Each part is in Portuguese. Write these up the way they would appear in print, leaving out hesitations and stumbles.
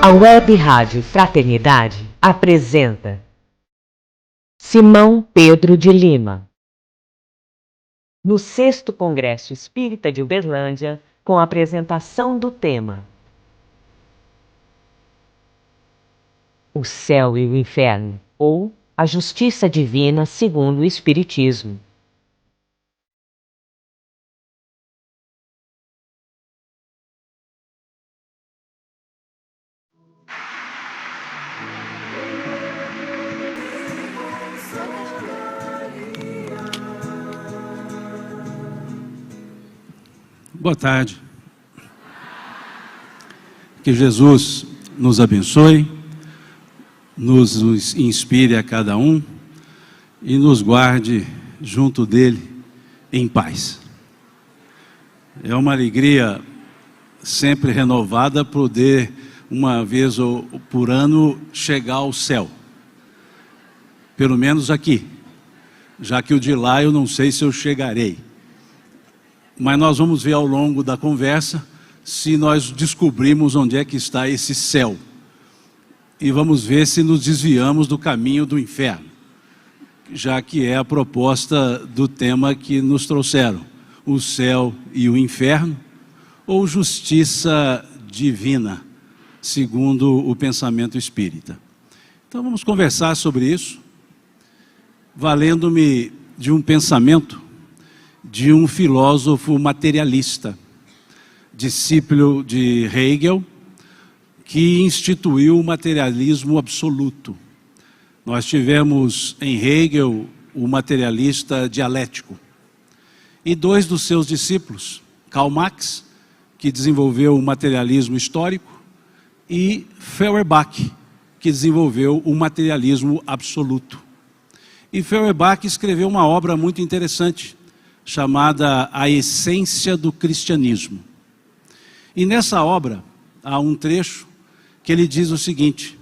A Web Rádio Fraternidade apresenta Simão Pedro de Lima, no 6º Congresso Espírita de Uberlândia, com a apresentação do tema O Céu e o Inferno, ou a Justiça Divina segundo o Espiritismo. Boa tarde. Que Jesus nos abençoe, nos inspire a cada um e nos guarde junto dele em paz. É uma alegria sempre renovada poder, uma vez por ano, chegar ao céu. Pelo menos aqui, já que o de lá eu não sei se eu chegarei. Mas nós vamos ver ao longo da conversa se nós descobrimos onde é que está esse céu. E vamos ver se nos desviamos do caminho do inferno, já que é a proposta do tema que nos trouxeram: o céu e o inferno, ou justiça divina, segundo o pensamento espírita. Então vamos conversar sobre isso, valendo-me de um pensamento de um filósofo materialista, discípulo de Hegel, que instituiu o materialismo absoluto. Nós tivemos em Hegel o materialista dialético. E dois dos seus discípulos, Karl Marx, que desenvolveu o materialismo histórico, e Feuerbach, que desenvolveu o materialismo absoluto. E Feuerbach escreveu uma obra muito interessante, chamada A Essência do Cristianismo. E nessa obra há um trecho que ele diz o seguinte: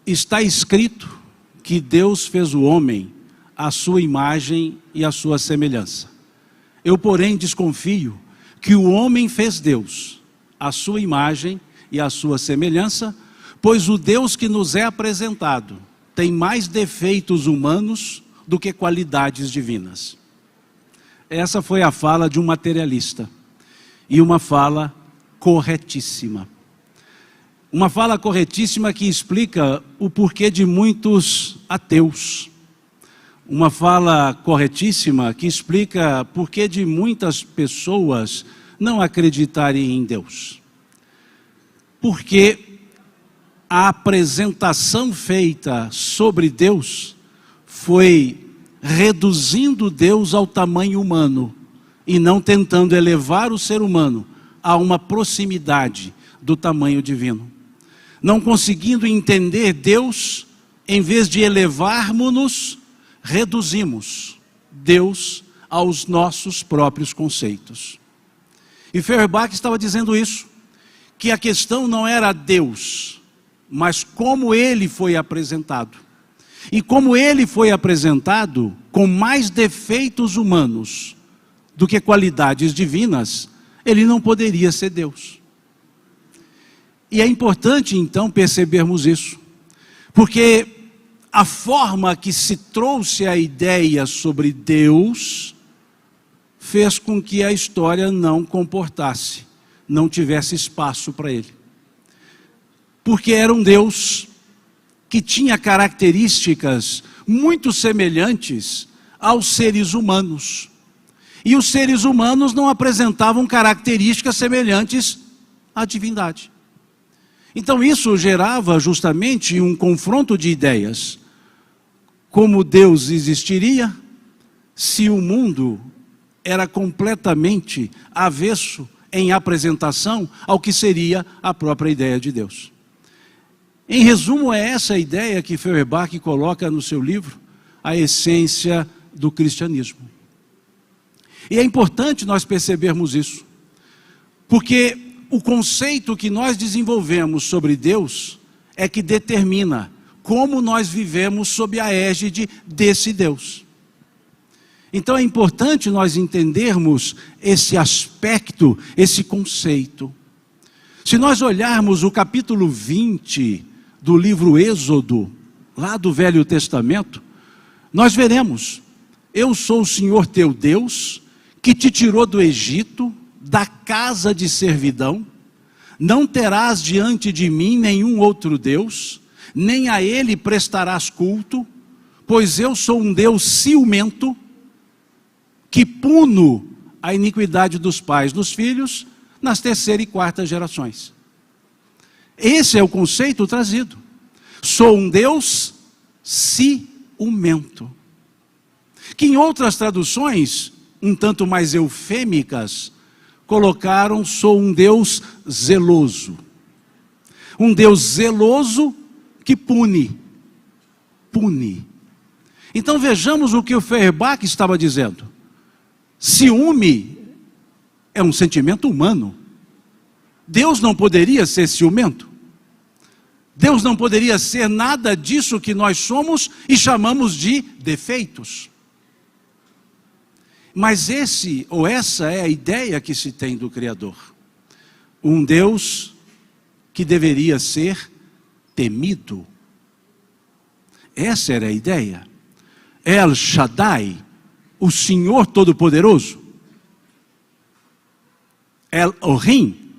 está escrito que Deus fez o homem à sua imagem e à sua semelhança. Eu, porém, desconfio que o homem fez Deus à sua imagem e à sua semelhança, pois o Deus que nos é apresentado tem mais defeitos humanos do que qualidades divinas. Essa foi a fala de um materialista, e uma fala corretíssima. Uma fala corretíssima que explica o porquê de muitos ateus. Uma fala corretíssima que explica porquê de muitas pessoas não acreditarem em Deus. Porque a apresentação feita sobre Deus foi reduzindo Deus ao tamanho humano e não tentando elevar o ser humano a uma proximidade do tamanho divino. Não conseguindo entender Deus, em vez de elevarmos-nos, reduzimos Deus aos nossos próprios conceitos. E Feuerbach estava dizendo isso, que a questão não era Deus, mas como ele foi apresentado. E como ele foi apresentado com mais defeitos humanos do que qualidades divinas, ele não poderia ser Deus. E é importante então percebermos isso, porque a forma que se trouxe a ideia sobre Deus fez com que a história não comportasse, não tivesse espaço para ele. Porque era um Deus que tinha características muito semelhantes aos seres humanos. E os seres humanos não apresentavam características semelhantes à divindade. Então isso gerava justamente um confronto de ideias. Como Deus existiria se o mundo era completamente avesso em apresentação ao que seria a própria ideia de Deus? Em resumo, é essa a ideia que Feuerbach coloca no seu livro, A Essência do Cristianismo. E é importante nós percebermos isso, porque o conceito que nós desenvolvemos sobre Deus é que determina como nós vivemos sob a égide desse Deus. Então é importante nós entendermos esse aspecto, esse conceito. Se nós olharmos o capítulo 20 do livro Êxodo, lá do Velho Testamento, nós veremos: eu sou o Senhor teu Deus, que te tirou do Egito, da casa de servidão. Não terás diante de mim nenhum outro Deus, nem a ele prestarás culto, pois eu sou um Deus ciumento, que puno a iniquidade dos pais dos filhos nas terceira e quarta gerações. Esse é o conceito trazido. Sou um Deus ciumento. Que em outras traduções, um tanto mais eufêmicas, colocaram: sou um Deus zeloso. Um Deus zeloso que pune. Pune. Então vejamos o que o Feuerbach estava dizendo. Ciúme é um sentimento humano. Deus não poderia ser ciumento. Deus não poderia ser nada disso que nós somos e chamamos de defeitos. Mas esse ou essa é a ideia que se tem do Criador. Um Deus que deveria ser temido. Essa era a ideia. El Shaddai, o Senhor Todo-Poderoso. El-Ohim,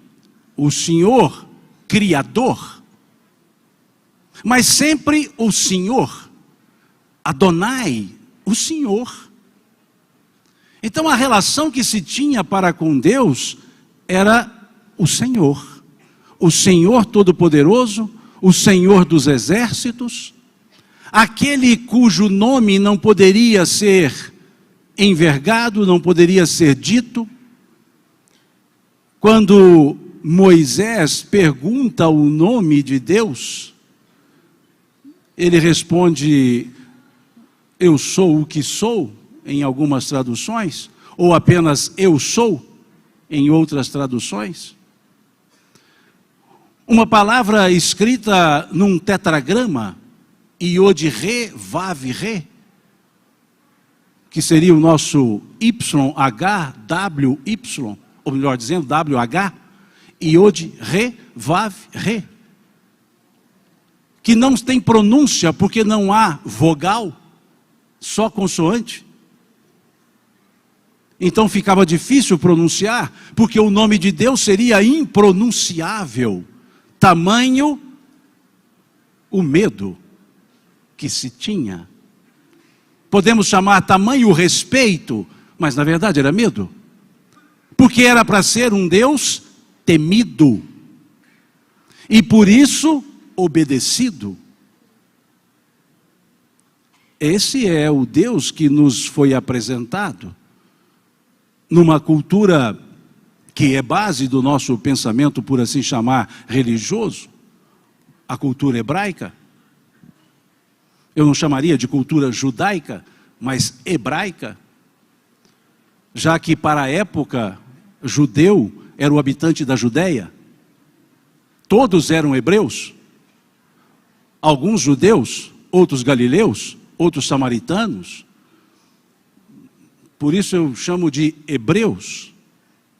o Senhor Criador. Mas sempre o Senhor. Adonai, o Senhor. Então a relação que se tinha para com Deus era o Senhor Todo-Poderoso, o Senhor dos exércitos, aquele cujo nome não poderia ser envergado, não poderia ser dito. Quando Moisés pergunta o nome de Deus, ele responde: eu sou o que sou, em algumas traduções, ou apenas eu sou, em outras traduções. Uma palavra escrita num tetragrama, Iod-Re, Vav-Re, que seria o nosso YHWY, ou melhor dizendo, WH, Iod-Re, Vav-Re, que não tem pronúncia porque não há vogal, só consoante. Então ficava difícil pronunciar, porque o nome de Deus seria impronunciável. Tamanho o medo que se tinha. Podemos chamar tamanho o respeito, mas na verdade era medo. Porque era para ser um Deus temido. E por isso obedecido. Esse é o Deus que nos foi apresentado numa cultura que é base do nosso pensamento, por assim chamar, religioso, a cultura hebraica. Eu não chamaria de cultura judaica, mas hebraica, já que para a época, judeu era o habitante da Judéia. Todos eram hebreus, alguns judeus, outros galileus, outros samaritanos. Por isso eu chamo de hebreus,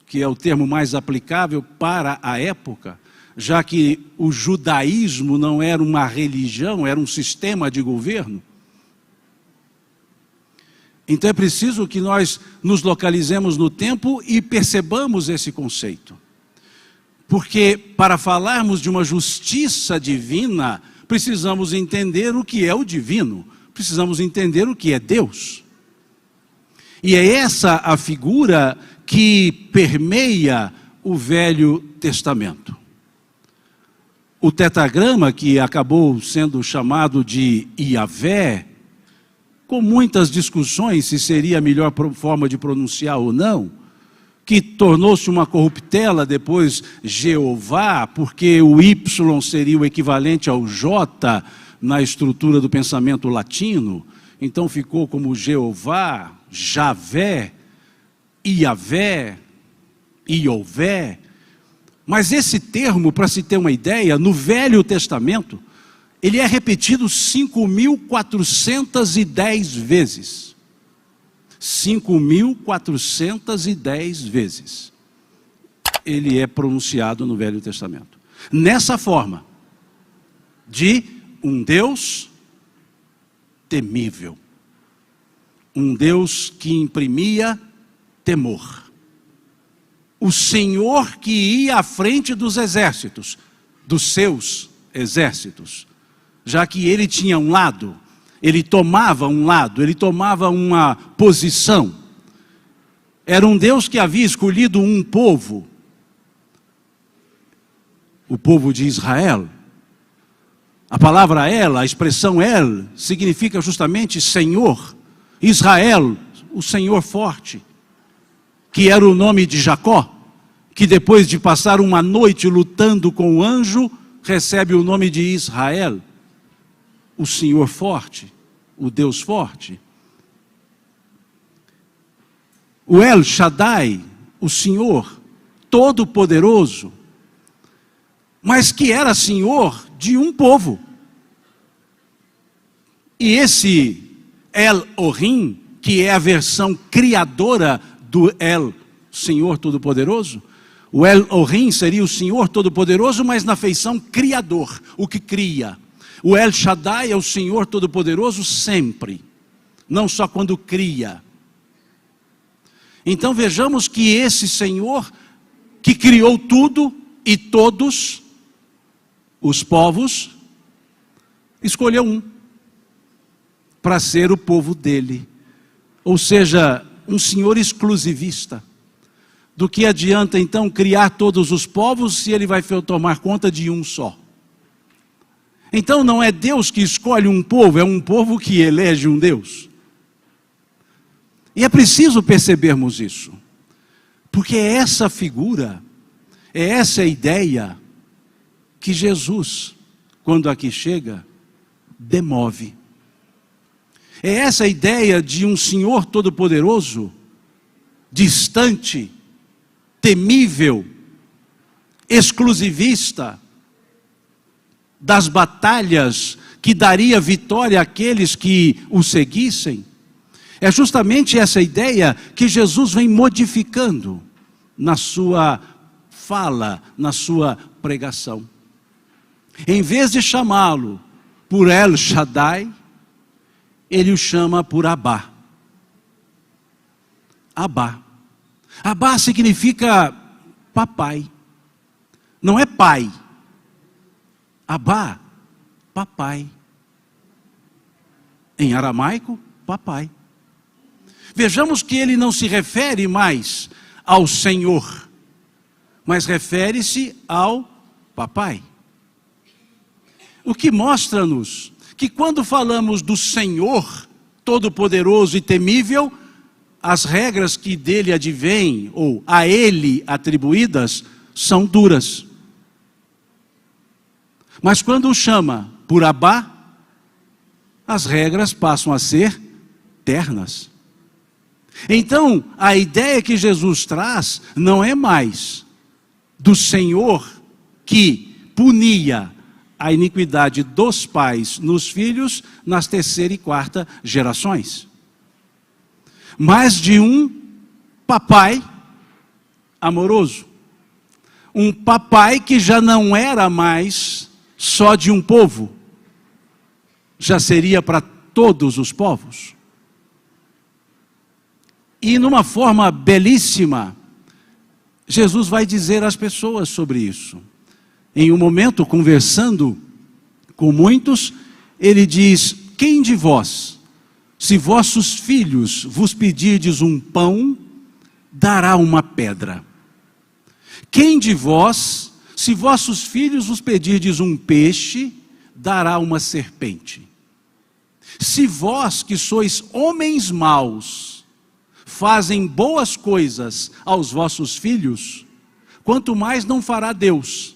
que é o termo mais aplicável para a época, já que o judaísmo não era uma religião, era um sistema de governo. Então é preciso que nós nos localizemos no tempo e percebamos esse conceito. Porque para falarmos de uma justiça divina, precisamos entender o que é o divino, precisamos entender o que é Deus. E é essa a figura que permeia o Velho Testamento. O tetragrama, que acabou sendo chamado de Iavé, com muitas discussões se seria a melhor forma de pronunciar ou não, que tornou-se uma corruptela depois Jeová, porque o Y seria o equivalente ao J na estrutura do pensamento latino, então ficou como Jeová, Javé, Iavé, Iové. Mas esse termo, para se ter uma ideia, no Velho Testamento, ele é repetido 5.410 vezes. 5.410 vezes. ele é pronunciado no Velho Testamento. Nessa forma, de um Deus temível. Um Deus que imprimia temor. O Senhor que ia à frente dos exércitos, dos seus exércitos. Já que ele tinha um lado, ele tomava um lado, ele tomava uma posição. Era um Deus que havia escolhido um povo, o povo de Israel. A palavra El, a expressão El, significa justamente Senhor. Israel, o Senhor forte, que era o nome de Jacó, que depois de passar uma noite lutando com o anjo, recebe o nome de Israel, o Senhor forte, o Deus forte. O El Shaddai, o Senhor todo-poderoso, mas que era Senhor de um povo. E esse El-Ohim, que é a versão criadora do El, Senhor Todo-Poderoso, o El-Ohim seria o Senhor Todo-Poderoso, mas na feição criador, o que cria. O El Shaddai é o Senhor Todo-Poderoso sempre, não só quando cria. Então vejamos que esse Senhor, que criou tudo e todos os povos, escolheu um para ser o povo dele. Ou seja, um Senhor exclusivista. Do que adianta então criar todos os povos se ele vai tomar conta de um só? Então não é Deus que escolhe um povo, é um povo que elege um Deus. E é preciso percebermos isso, porque é essa figura, é essa ideia que Jesus, quando aqui chega, demove. É essa ideia de um Senhor Todo-Poderoso, distante, temível, exclusivista, das batalhas que daria vitória àqueles que o seguissem. É justamente essa ideia que Jesus vem modificando na sua fala, na sua pregação. Em vez de chamá-lo por El Shaddai, ele o chama por Abá. Abá. Abá significa papai. Não é pai. Abá, papai. Em aramaico, papai. Vejamos que ele não se refere mais ao Senhor, mas refere-se ao papai. O que mostra-nos que quando falamos do Senhor Todo-Poderoso e temível, as regras que dele advêm, ou a ele atribuídas, são duras. Mas quando o chama por Abá, as regras passam a ser ternas. Então, a ideia que Jesus traz não é mais do Senhor que punia a iniquidade dos pais nos filhos nas terceira e quarta gerações, mas de um papai amoroso. Um papai que já não era mais só de um povo, já seria para todos os povos. E numa forma belíssima, Jesus vai dizer às pessoas sobre isso. Em um momento, conversando com muitos, ele diz: quem de vós, se vossos filhos vos pedirdes um pão, dará uma pedra? Quem de vós, se vossos filhos vos pedirdes um peixe, dará uma serpente? Se vós, que sois homens maus, fazem boas coisas aos vossos filhos, quanto mais não fará Deus,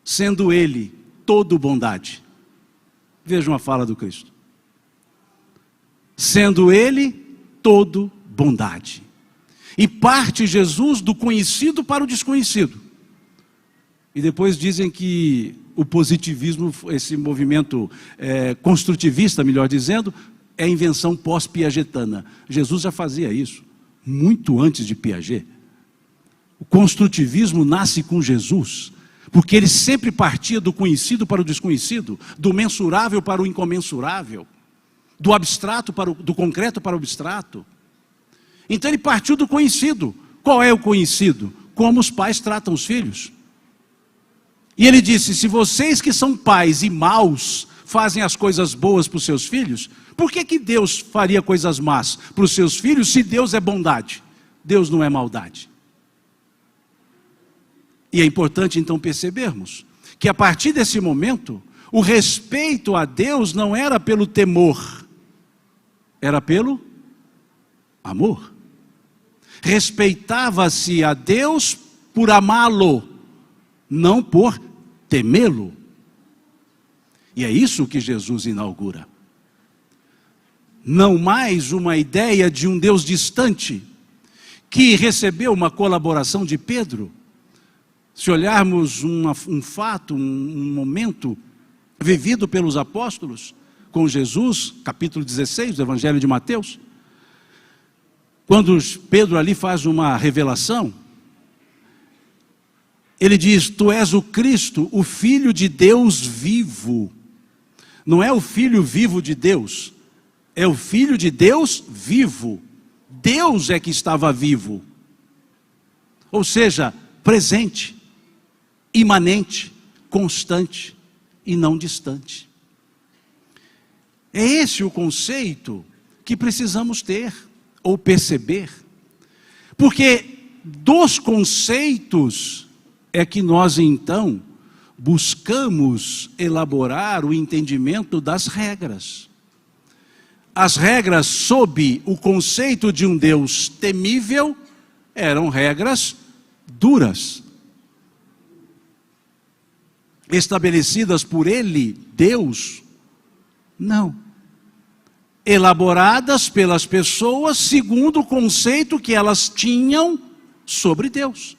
sendo Ele todo bondade. Vejam a fala do Cristo. Sendo Ele todo bondade. E parte Jesus do conhecido para o desconhecido. E depois dizem que o positivismo, esse movimento construtivista, melhor dizendo, é invenção pós-piagetana. Jesus já fazia isso, muito antes de Piaget. O construtivismo nasce com Jesus, porque ele sempre partia do conhecido para o desconhecido, do mensurável para o incomensurável, do abstrato para do concreto para o abstrato. Então ele partiu do conhecido. Qual é o conhecido? Como os pais tratam os filhos. E ele disse: se vocês que são pais e maus fazem as coisas boas para os seus filhos, por que Deus faria coisas más para os seus filhos se Deus é bondade? Deus não é maldade. E é importante então percebermos que a partir desse momento, o respeito a Deus não era pelo temor, era pelo amor. Respeitava-se a Deus por amá-lo, não por temê-lo. E é isso que Jesus inaugura. Não mais uma ideia de um Deus distante, que recebeu uma colaboração de Pedro. Se olharmos um fato, um momento vivido pelos apóstolos com Jesus, capítulo 16 do Evangelho de Mateus, quando Pedro ali faz uma revelação, ele diz: tu és o Cristo, o Filho de Deus vivo. Não é o Filho vivo de Deus, é o Filho de Deus vivo. Deus é que estava vivo, ou seja, presente, imanente, constante e não distante. É esse o conceito que precisamos ter ou perceber, porque dos conceitos é que nós então buscamos elaborar o entendimento das regras. As regras sob o conceito de um Deus temível eram regras duras, estabelecidas por ele, Deus, não, elaboradas pelas pessoas segundo o conceito que elas tinham sobre Deus.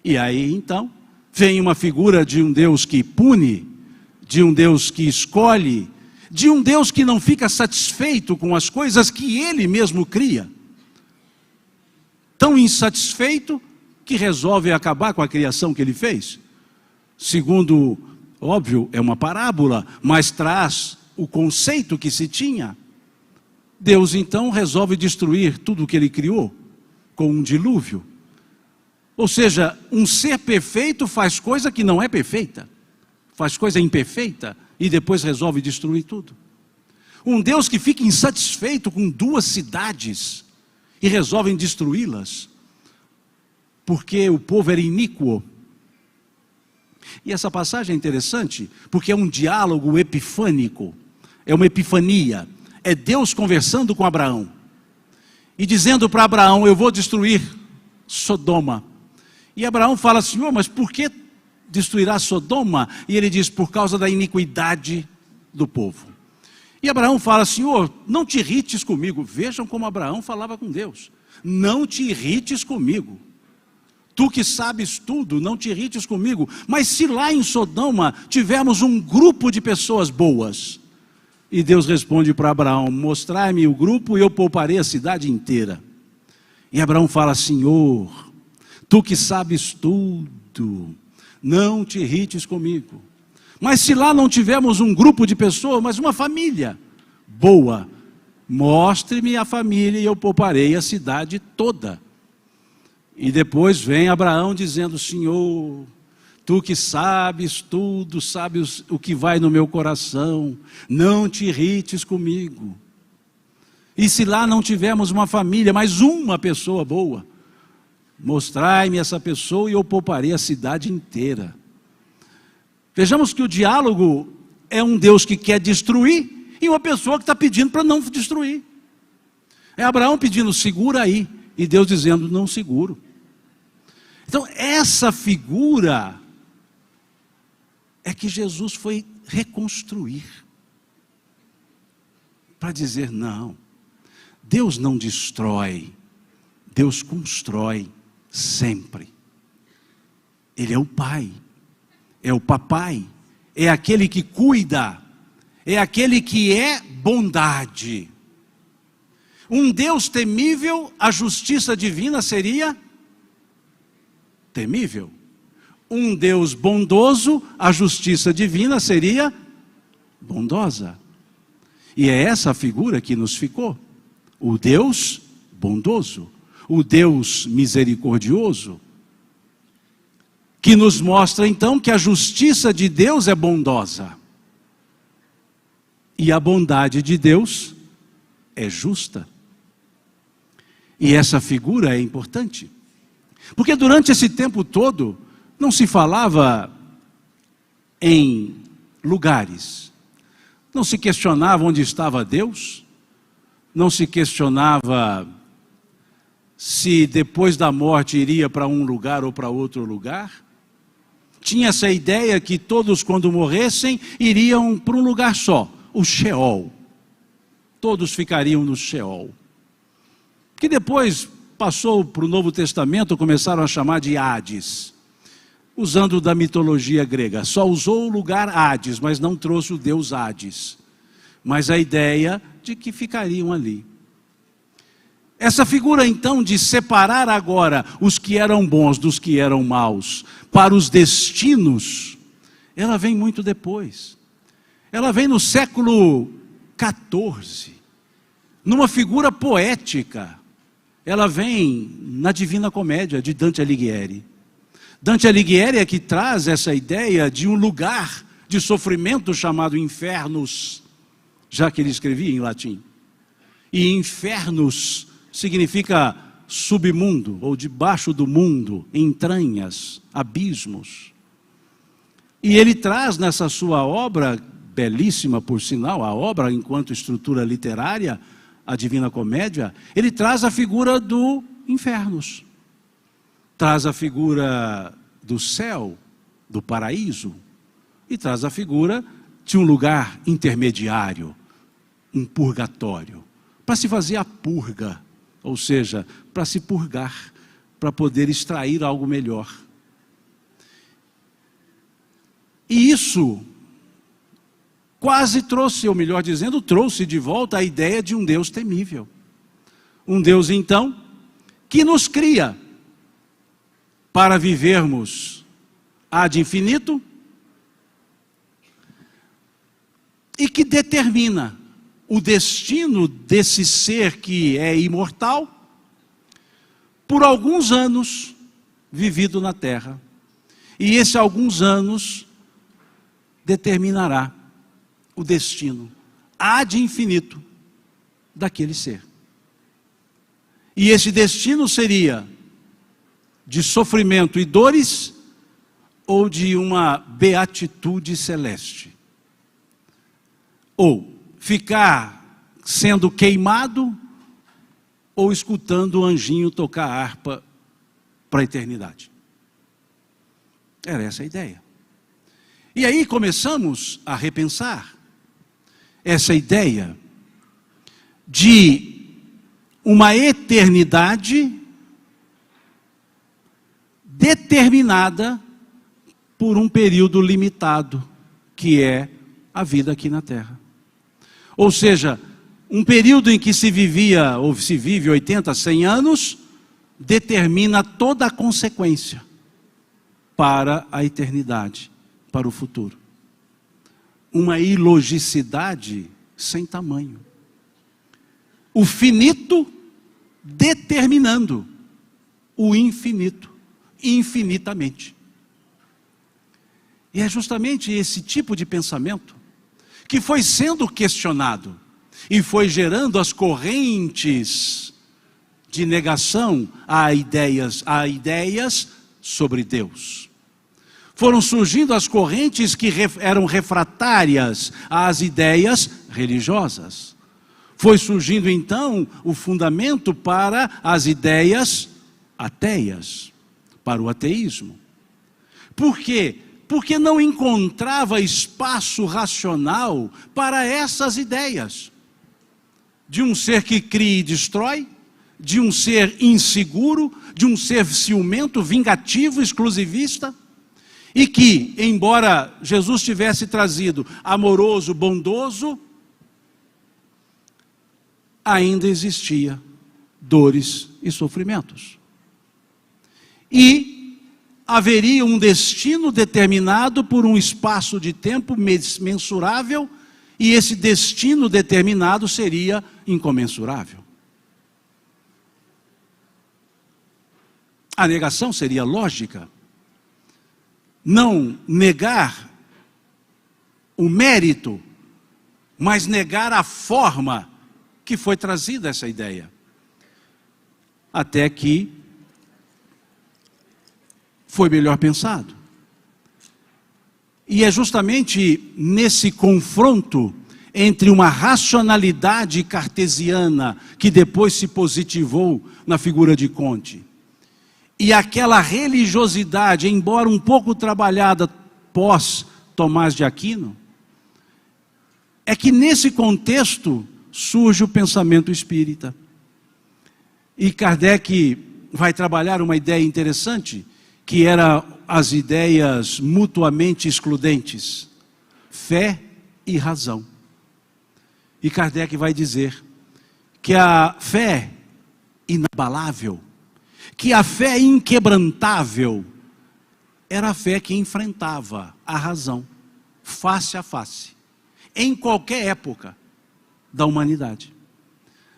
E aí então vem uma figura de um Deus que pune, de um Deus que escolhe, de um Deus que não fica satisfeito com as coisas que ele mesmo cria, tão insatisfeito que resolve acabar com a criação que ele fez. Segundo, óbvio, é uma parábola, mas traz o conceito que se tinha. Deus então resolve destruir tudo o que ele criou com um dilúvio. Ou seja, um ser perfeito faz coisa que não é perfeita, faz coisa imperfeita e depois resolve destruir tudo. Um Deus que fica insatisfeito com 2 cidades e resolve destruí-las, porque o povo era iníquo. E essa passagem é interessante, porque é um diálogo epifânico, é uma epifania, é Deus conversando com Abraão, e dizendo para Abraão: eu vou destruir Sodoma. E Abraão fala: Senhor, mas por que destruirá Sodoma? E ele diz: por causa da iniquidade do povo. E Abraão fala: Senhor, não te irrites comigo. Vejam como Abraão falava com Deus: não te irrites comigo. Tu que sabes tudo, não te irrites comigo. Mas se lá em Sodoma tivermos um grupo de pessoas boas. E Deus responde para Abraão: mostrai-me o grupo e eu pouparei a cidade inteira. E Abraão fala: Senhor, tu que sabes tudo, não te irrites comigo. Mas se lá não tivermos um grupo de pessoas, mas uma família boa, mostre-me a família e eu pouparei a cidade toda. E depois vem Abraão dizendo: Senhor, tu que sabes tudo, sabes o que vai no meu coração, não te irrites comigo. E se lá não tivermos uma família, mas uma pessoa boa, mostrai-me essa pessoa e eu pouparei a cidade inteira. Vejamos que o diálogo é um Deus que quer destruir e uma pessoa que está pedindo para não destruir. É Abraão pedindo: segura aí, e Deus dizendo: não seguro. Então essa figura é que Jesus foi reconstruir, para dizer: não, Deus não destrói, Deus constrói sempre. Ele é o Pai, é o Papai, é aquele que cuida, é aquele que é bondade. Um Deus temível, a justiça divina seria temível. Um Deus bondoso, a justiça divina seria bondosa. E é essa a figura que nos ficou. O Deus bondoso, o Deus misericordioso, que nos mostra então que a justiça de Deus é bondosa. E a bondade de Deus é justa. E essa figura é importante. Porque durante esse tempo todo, não se falava em lugares. Não se questionava onde estava Deus. Não se questionava se depois da morte iria para um lugar ou para outro lugar. Tinha essa ideia que todos, quando morressem, iriam para um lugar só, o Sheol. Todos ficariam no Sheol. Que depois passou para o Novo Testamento, começaram a chamar de Hades, usando da mitologia grega. Só usou o lugar Hades, mas não trouxe o deus Hades. Mas a ideia de que ficariam ali. Essa figura então de separar agora os que eram bons dos que eram maus para os destinos, ela vem muito depois. Ela vem no século XIV, numa figura poética. Ela vem na Divina Comédia de Dante Alighieri. Dante Alighieri é que traz essa ideia de um lugar de sofrimento chamado infernos, já que ele escrevia em latim. E infernos significa submundo, ou debaixo do mundo, entranhas, abismos. E ele traz nessa sua obra, belíssima por sinal, a obra enquanto estrutura literária, a Divina Comédia, ele traz a figura do infernos. Traz a figura do céu, do paraíso, e traz a figura de um lugar intermediário, um purgatório, para se fazer a purga, ou seja, para se purgar, para poder extrair algo melhor. E isso quase trouxe, ou melhor dizendo, trouxe de volta a ideia de um Deus temível. Um Deus, então, que nos cria para vivermos ad infinito e que determina o destino desse ser que é imortal por alguns anos vivido na terra. E esse alguns anos determinará o destino ad infinito daquele ser. E esse destino seria de sofrimento e dores ou de uma beatitude celeste. Ou ficar sendo queimado ou escutando o anjinho tocar harpa para a eternidade. Era essa a ideia. E aí começamos a repensar essa ideia de uma eternidade determinada por um período limitado, que é a vida aqui na Terra. Ou seja, um período em que se vivia, ou se vive 80, 100 anos, determina toda a consequência para a eternidade, para o futuro. Uma ilogicidade sem tamanho. O finito determinando o infinito, infinitamente. E é justamente esse tipo de pensamento que foi sendo questionado e foi gerando as correntes de negação a ideias sobre Deus. Foram surgindo as correntes que eram refratárias às ideias religiosas. Foi surgindo então o fundamento para as ideias ateias, para o ateísmo. Por quê? Porque não encontrava espaço racional para essas ideias. De um ser que cria e destrói, de um ser inseguro, de um ser ciumento, vingativo, exclusivista, e que, embora Jesus tivesse trazido amoroso, bondoso, ainda existia dores e sofrimentos. E haveria um destino determinado por um espaço de tempo mensurável, e esse destino determinado seria incomensurável. A negação seria lógica. Não negar o mérito, mas negar a forma que foi trazida essa ideia. Até que foi melhor pensado. E é justamente nesse confronto entre uma racionalidade cartesiana, que depois se positivou na figura de Comte, e aquela religiosidade, embora um pouco trabalhada pós Tomás de Aquino, é que nesse contexto surge o pensamento espírita. E Kardec vai trabalhar uma ideia interessante, que era as ideias mutuamente excludentes, fé e razão. E Kardec vai dizer que a fé inabalável, que a fé inquebrantável, era a fé que enfrentava a razão, face a face, em qualquer época da humanidade.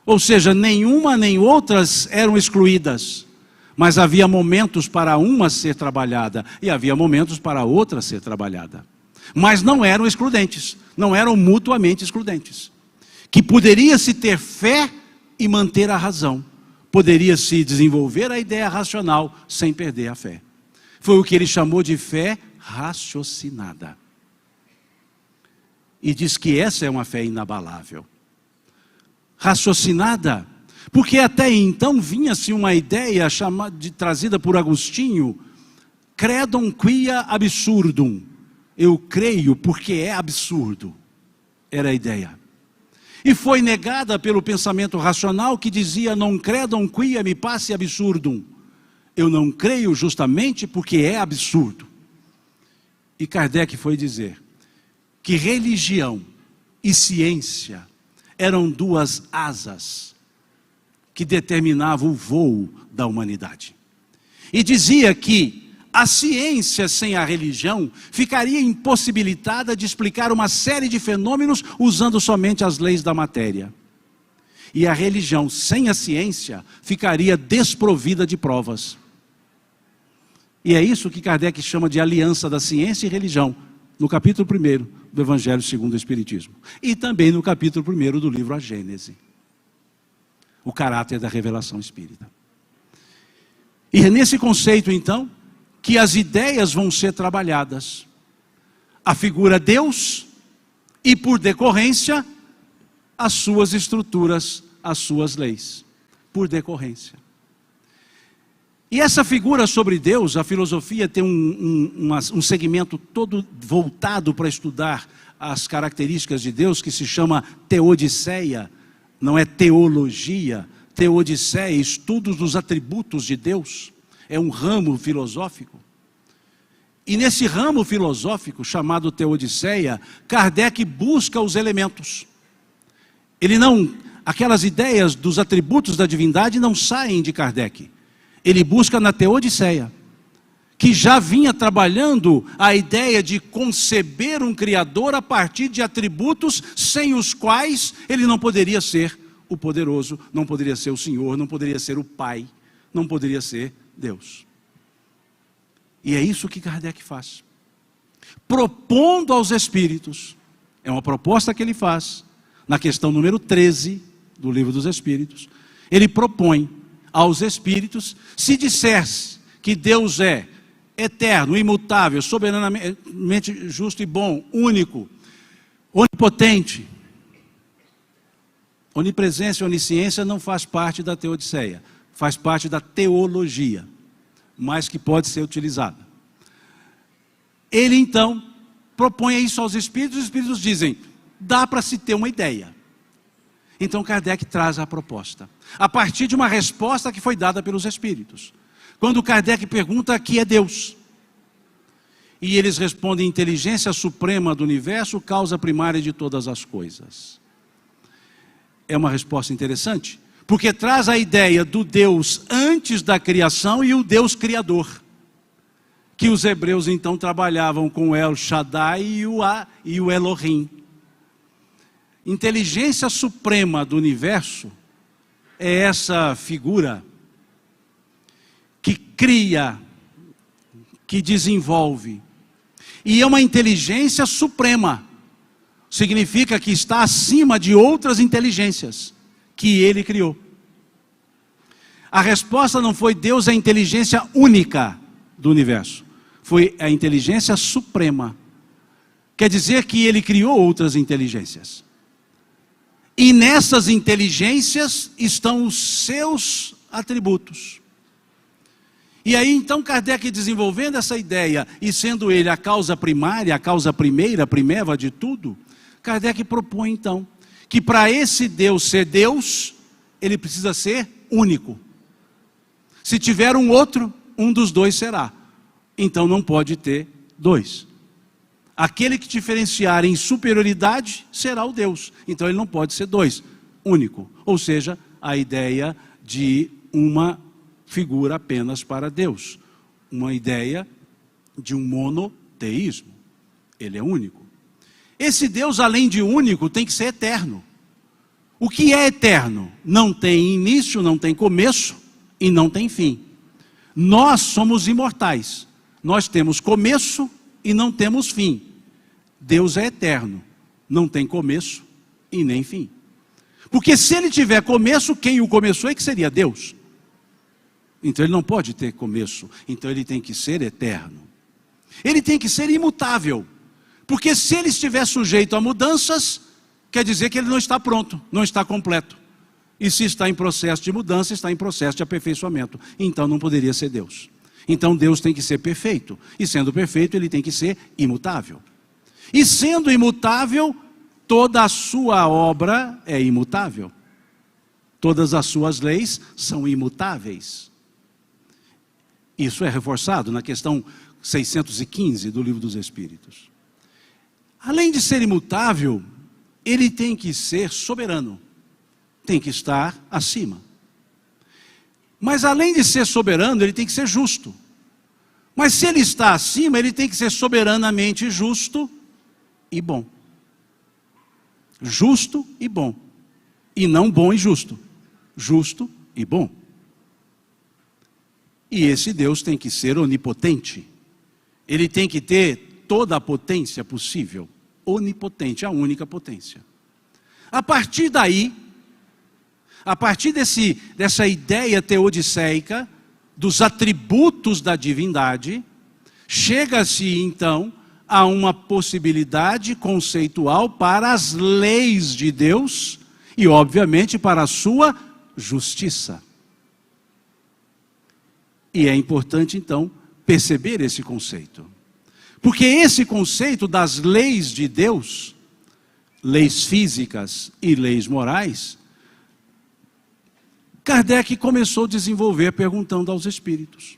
Ou seja, nenhuma nem outras eram excluídas, mas havia momentos para uma ser trabalhada e havia momentos para outra ser trabalhada. Mas não eram excludentes, não eram mutuamente excludentes. Que poderia-se ter fé e manter a razão, poderia-se desenvolver a ideia racional sem perder a fé. Foi o que ele chamou de fé raciocinada. E diz que essa é uma fé inabalável. Raciocinada, porque até então vinha-se uma ideia trazida por Agostinho, credum quia absurdum. Eu creio porque é absurdo. Era a ideia. E foi negada pelo pensamento racional, que dizia, non credum quia me passe absurdum. Eu não creio justamente porque é absurdo. E Kardec foi dizer que religião e ciência eram duas asas que determinavam o voo da humanidade. E dizia que a ciência sem a religião ficaria impossibilitada de explicar uma série de fenômenos usando somente as leis da matéria. E a religião sem a ciência ficaria desprovida de provas. E é isso que Kardec chama de aliança da ciência e religião, no capítulo 1 do Evangelho segundo o Espiritismo. E também no capítulo 1 do livro A Gênese. O caráter da revelação espírita. E é nesse conceito, então, que as ideias vão ser trabalhadas. A figura Deus e, por decorrência, as suas estruturas, as suas leis. Por decorrência. E essa figura sobre Deus, a filosofia tem um segmento todo voltado para estudar as características de Deus, que se chama teodiceia, não é teologia. Teodiceia, estudos dos atributos de Deus, é um ramo filosófico. E nesse ramo filosófico, chamado teodiceia, Kardec busca os elementos. Aquelas ideias dos atributos da divindade não saem de Kardec. Ele busca na teodiceia, que já vinha trabalhando a ideia de conceber um Criador a partir de atributos sem os quais ele não poderia ser o poderoso, não poderia ser o Senhor, não poderia ser o Pai, não poderia ser Deus. E é isso que Kardec faz. Propondo aos espíritos, é uma proposta que ele faz, na questão número 13 do Livro dos Espíritos, ele propõe aos espíritos, se dissesse que Deus é eterno, imutável, soberanamente justo e bom, único, onipotente, onipresença e onisciência não faz parte da teodiceia, faz parte da teologia, mas que pode ser utilizada. Ele então propõe isso aos espíritos, os espíritos dizem, dá para se ter uma ideia. Então Kardec traz a proposta, a partir de uma resposta que foi dada pelos espíritos. Quando Kardec pergunta que é Deus, e eles respondem, inteligência suprema do universo, causa primária de todas as coisas. É uma resposta interessante, porque traz a ideia do Deus antes da criação e o Deus criador, que os hebreus então trabalhavam com El Shaddai e o Elohim. Inteligência suprema do universo é essa figura que cria, que desenvolve, e é uma inteligência suprema. Significa que está acima de outras inteligências que ele criou. A resposta não foi Deus é a inteligência única do universo. Foi a inteligência suprema. Quer dizer que ele criou outras inteligências. E nessas inteligências estão os seus atributos. E aí então Kardec, desenvolvendo essa ideia, e sendo ele a causa primária, a causa primeira, a primeva de tudo, Kardec propõe então, que para esse Deus ser Deus, ele precisa ser único. Se tiver um outro, um dos dois será. Então não pode ter dois. Aquele que diferenciar em superioridade será o Deus. Então ele não pode ser dois, único. Ou seja, a ideia de uma figura apenas para Deus. Uma ideia de um monoteísmo. Ele é único. Esse Deus, além de único, tem que ser eterno. O que é eterno? Não tem início, não tem começo e não tem fim. Nós somos imortais. Nós temos começo e não temos fim. Deus é eterno, não tem começo e nem fim. Porque se ele tiver começo, quem o começou é que seria Deus. Então ele não pode ter começo, então ele tem que ser eterno. Ele tem que ser imutável, porque se ele estiver sujeito a mudanças, quer dizer que ele não está pronto, não está completo. E se está em processo de mudança, está em processo de aperfeiçoamento. Então não poderia ser Deus. Então Deus tem que ser perfeito. E sendo perfeito, ele tem que ser imutável. E sendo imutável, toda a sua obra é imutável. Todas as suas leis são imutáveis. Isso é reforçado na questão 615 do Livro dos Espíritos. Além de ser imutável, ele tem que ser soberano. Tem que estar acima. Mas além de ser soberano, ele tem que ser justo. Mas se ele está acima, ele tem que ser soberanamente justo e bom. Justo e bom. E não bom e justo. Justo e bom. E esse Deus tem que ser onipotente. Ele tem que ter toda a potência possível. Onipotente, a única potência. A partir daí, a partir dessa ideia teodiceica, dos atributos da divindade, chega-se então a uma possibilidade conceitual para as leis de Deus e, obviamente, para a sua justiça. E é importante então perceber esse conceito. Porque esse conceito das leis de Deus, leis físicas e leis morais, Kardec começou a desenvolver perguntando aos espíritos.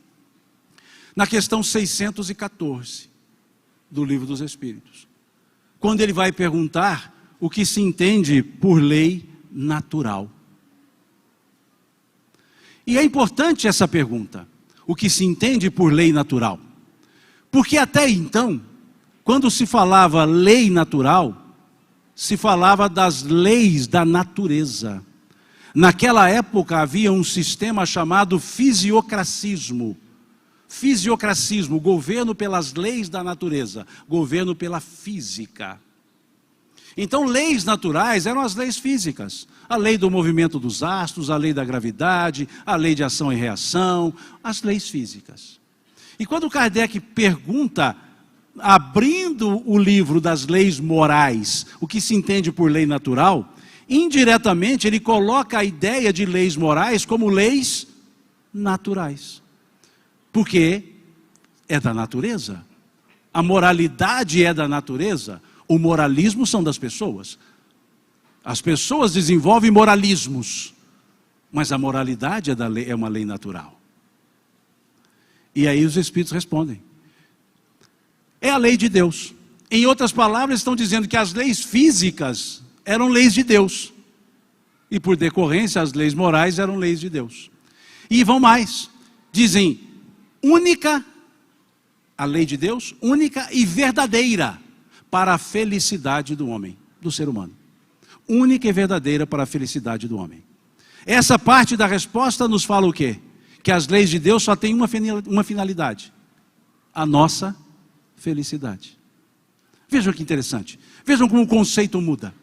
Na questão 614 do Livro dos Espíritos. Quando ele vai perguntar o que se entende por lei natural. E é importante essa pergunta. O que se entende por lei natural? Porque até então, quando se falava lei natural, se falava das leis da natureza. Naquela época havia um sistema chamado fisiocracismo. Fisiocracismo, governo pelas leis da natureza, governo pela física. Então, leis naturais eram as leis físicas. A lei do movimento dos astros, a lei da gravidade, a lei de ação e reação, as leis físicas. E quando Kardec pergunta, abrindo o livro das leis morais, o que se entende por lei natural, indiretamente ele coloca a ideia de leis morais como leis naturais. Porque é da natureza. A moralidade é da natureza. O moralismo são das pessoas. As pessoas desenvolvem moralismos. Mas a moralidade é uma lei natural. E aí os espíritos respondem. É a lei de Deus. Em outras palavras, estão dizendo que as leis físicas eram leis de Deus. E por decorrência, as leis morais eram leis de Deus. E vão mais, dizem única, a lei de Deus, única e verdadeira para a felicidade do homem, do ser humano. Única e verdadeira para a felicidade do homem. Essa parte da resposta nos fala o quê? Que as leis de Deus só têm uma finalidade: a nossa felicidade. Vejam que interessante. Vejam como o conceito muda.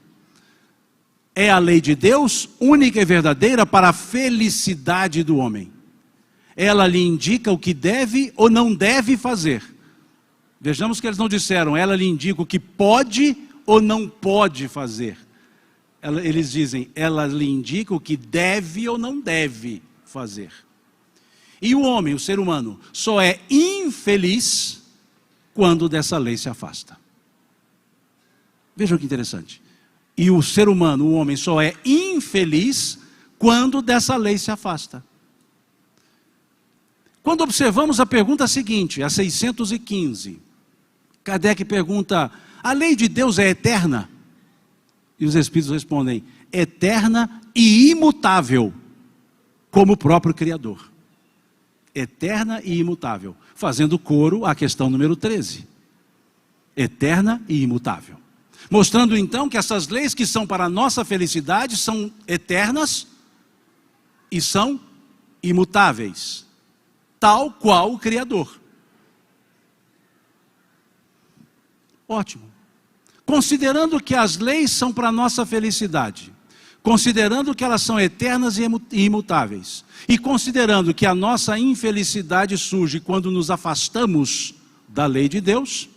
É a lei de Deus, única e verdadeira para a felicidade do homem. Ela lhe indica o que deve ou não deve fazer. Vejamos que eles não disseram, ela lhe indica o que pode ou não pode fazer. Eles dizem, ela lhe indica o que deve ou não deve fazer. E o homem, o ser humano, só é infeliz quando dessa lei se afasta. Vejam que interessante. E o ser humano, o homem, só é infeliz quando dessa lei se afasta. Quando observamos a pergunta seguinte, a 615, Kardec pergunta, a lei de Deus é eterna? E os Espíritos respondem, eterna e imutável, como o próprio Criador. Eterna e imutável, fazendo coro à questão número 13. Eterna e imutável. Mostrando então que essas leis que são para a nossa felicidade são eternas e são imutáveis, tal qual o Criador. Ótimo. Considerando que as leis são para a nossa felicidade, considerando que elas são eternas e imutáveis, e considerando que a nossa infelicidade surge quando nos afastamos da lei de Deus,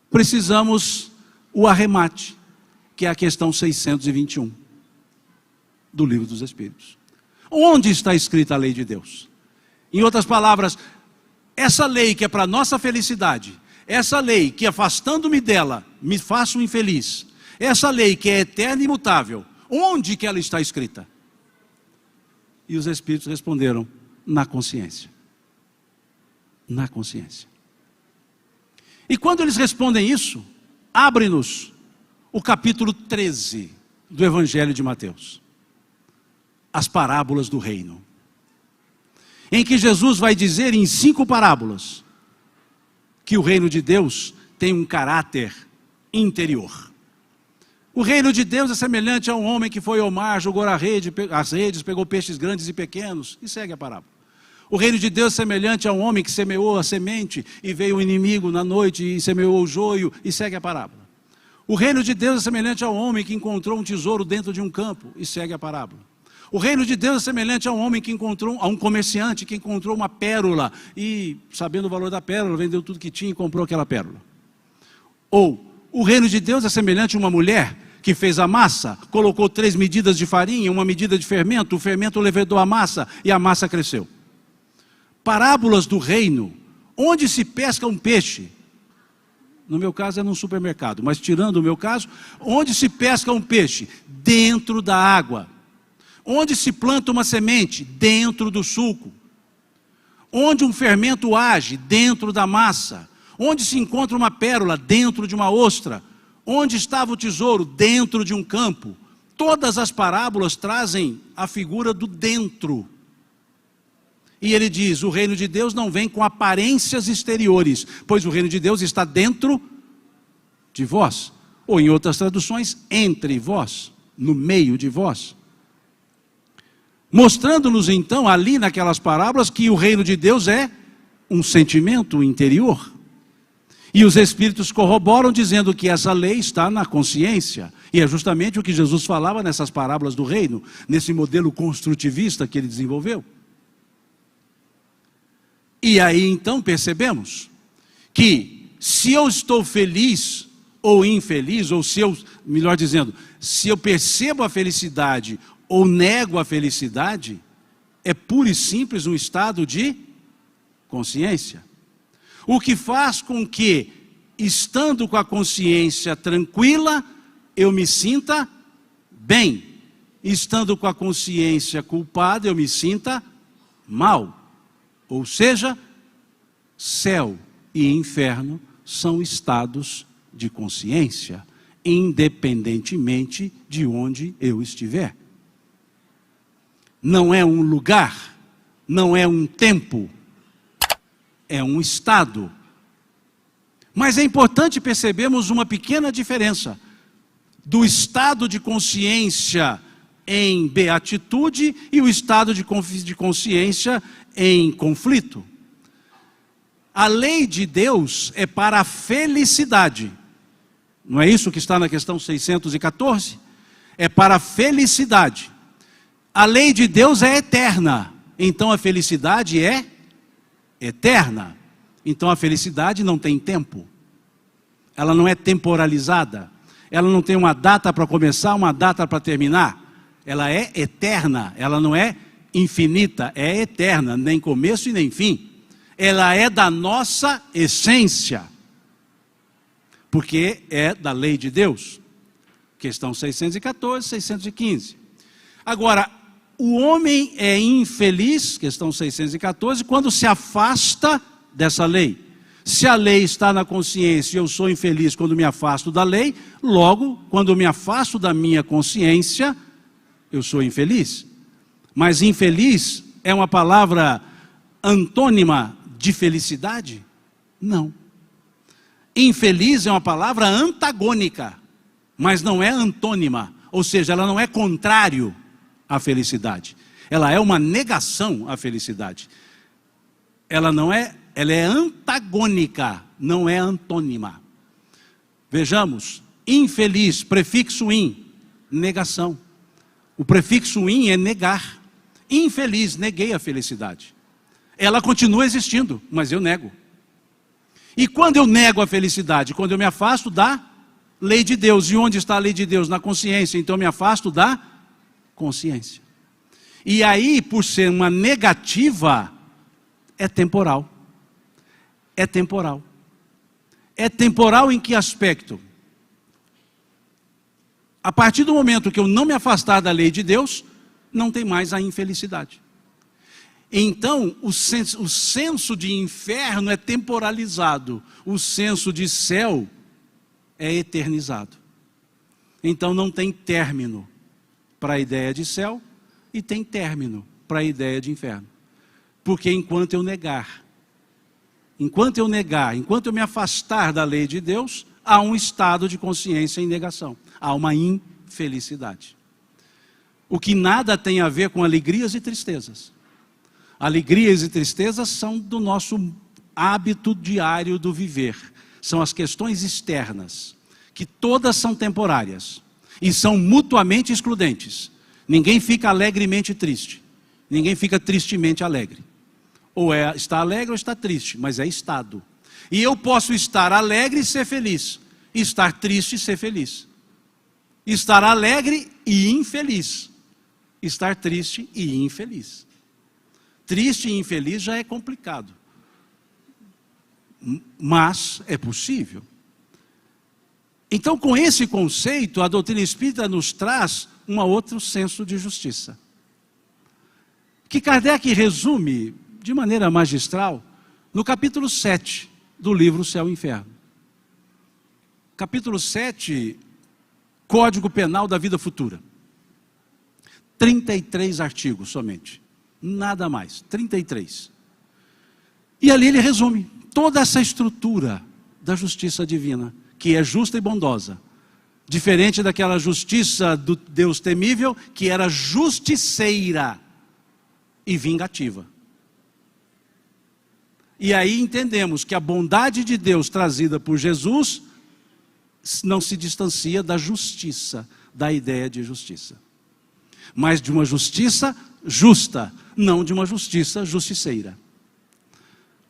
precisamos o arremate, que é a questão 621 do Livro dos Espíritos. Onde está escrita a lei de Deus? Em outras palavras, essa lei que é para a nossa felicidade, essa lei que afastando-me dela, me faço infeliz, essa lei que é eterna e imutável, onde que ela está escrita? E os Espíritos responderam, na consciência. Na consciência. E quando eles respondem isso, abre-nos o capítulo 13 do Evangelho de Mateus. As parábolas do reino. Em que Jesus vai dizer em 5 parábolas, que o reino de Deus tem um caráter interior. O reino de Deus é semelhante a um homem que foi ao mar, jogou as redes, pegou peixes grandes e pequenos, e segue a parábola. O reino de Deus é semelhante a um homem que semeou a semente, e veio o inimigo na noite e semeou o joio, e segue a parábola. O reino de Deus é semelhante a um homem que encontrou um tesouro dentro de um campo, e segue a parábola. O reino de Deus é semelhante a um homem que encontrou, a um comerciante que encontrou uma pérola, e sabendo o valor da pérola, vendeu tudo que tinha e comprou aquela pérola. Ou, o reino de Deus é semelhante a uma mulher que fez a massa, colocou 3 medidas de farinha, 1 medida de fermento, o fermento levedou a massa e a massa cresceu. Parábolas do reino, onde se pesca um peixe, no meu caso é num supermercado, mas tirando o meu caso, onde se pesca um peixe? Dentro da água. Onde se planta uma semente? Dentro do sulco. Onde um fermento age? Dentro da massa. Onde se encontra uma pérola? Dentro de uma ostra. Onde estava o tesouro? Dentro de um campo. Todas as parábolas trazem a figura do dentro. E ele diz, o reino de Deus não vem com aparências exteriores, pois o reino de Deus está dentro de vós. Ou em outras traduções, entre vós, no meio de vós. Mostrando-nos então, ali naquelas parábolas, que o reino de Deus é um sentimento interior. E os Espíritos corroboram dizendo que essa lei está na consciência. E é justamente o que Jesus falava nessas parábolas do reino, nesse modelo construtivista que ele desenvolveu. E aí então percebemos que se eu estou feliz ou infeliz, ou se eu, melhor dizendo, se eu percebo a felicidade ou nego a felicidade, é puro e simples um estado de consciência. O que faz com que, estando com a consciência tranquila, eu me sinta bem. Estando com a consciência culpada, eu me sinta mal. Ou seja, céu e inferno são estados de consciência. independentemente de onde eu estiver. Não é um lugar, não é um tempo, é um estado. Mas é importante percebermos uma pequena diferença do estado de consciência em beatitude e o estado de consciência em conflito. A lei de Deus é para a felicidade. Não é isso que está na questão 614? É para a felicidade. A lei de Deus é eterna, então a felicidade é eterna. Então a felicidade não tem tempo. Ela não é temporalizada. Ela não tem uma data para começar, uma data para terminar. Ela é eterna, ela não é infinita, é eterna, nem começo e nem fim. Ela é da nossa essência, porque é da lei de Deus. Questão 614, 615. Agora, o homem é infeliz, questão 614, quando se afasta dessa lei. Se a lei está na consciência e eu sou infeliz quando me afasto da lei, logo, quando me afasto da minha consciência, eu sou infeliz. Mas infeliz é uma palavra antônima de felicidade? Não. Infeliz é uma palavra antagônica, mas não é antônima, ou seja, ela não é contrário à felicidade. Ela é uma negação à felicidade. Ela é antagônica, não é antônima. Vejamos, infeliz, prefixo in, negação. O prefixo in é negar. Infeliz, neguei a felicidade. Ela continua existindo, mas eu nego. E quando eu nego a felicidade? Quando eu me afasto da lei de Deus. E onde está a lei de Deus? Na consciência. Então eu me afasto da consciência. E aí, por ser uma negativa, é temporal. É temporal. É temporal em que aspecto? A partir do momento que eu não me afastar da lei de Deus, não tem mais a infelicidade. Então, o senso de inferno é temporalizado, o senso de céu é eternizado. Então, não tem término para a ideia de céu e tem término para a ideia de inferno. Porque enquanto eu negar, enquanto eu me afastar da lei de Deus, há um estado de consciência em negação, há uma infelicidade. O que nada tem a ver com alegrias e tristezas. Alegrias e tristezas são do nosso hábito diário do viver. São as questões externas, que todas são temporárias e são mutuamente excludentes. Ninguém fica alegremente triste, ninguém fica tristemente alegre. Ou está alegre ou está triste, mas é estado. E eu posso estar alegre e ser feliz, estar triste e ser feliz. Estar alegre e infeliz, estar triste e infeliz. Triste e infeliz já é complicado, mas é possível. Então, com esse conceito, a doutrina espírita nos traz um outro senso de justiça, que Kardec resume de maneira magistral no capítulo 7 do livro Céu e Inferno. Capítulo 7, Código Penal da Vida Futura. 33 artigos somente. Nada mais, 33. E ali ele resume toda essa estrutura da justiça divina, que é justa e bondosa. Diferente daquela justiça do Deus temível, que era justiceira e vingativa. E aí entendemos que a bondade de Deus trazida por Jesus não se distancia da justiça, da ideia de justiça. Mas de uma justiça justa, não de uma justiça justiceira.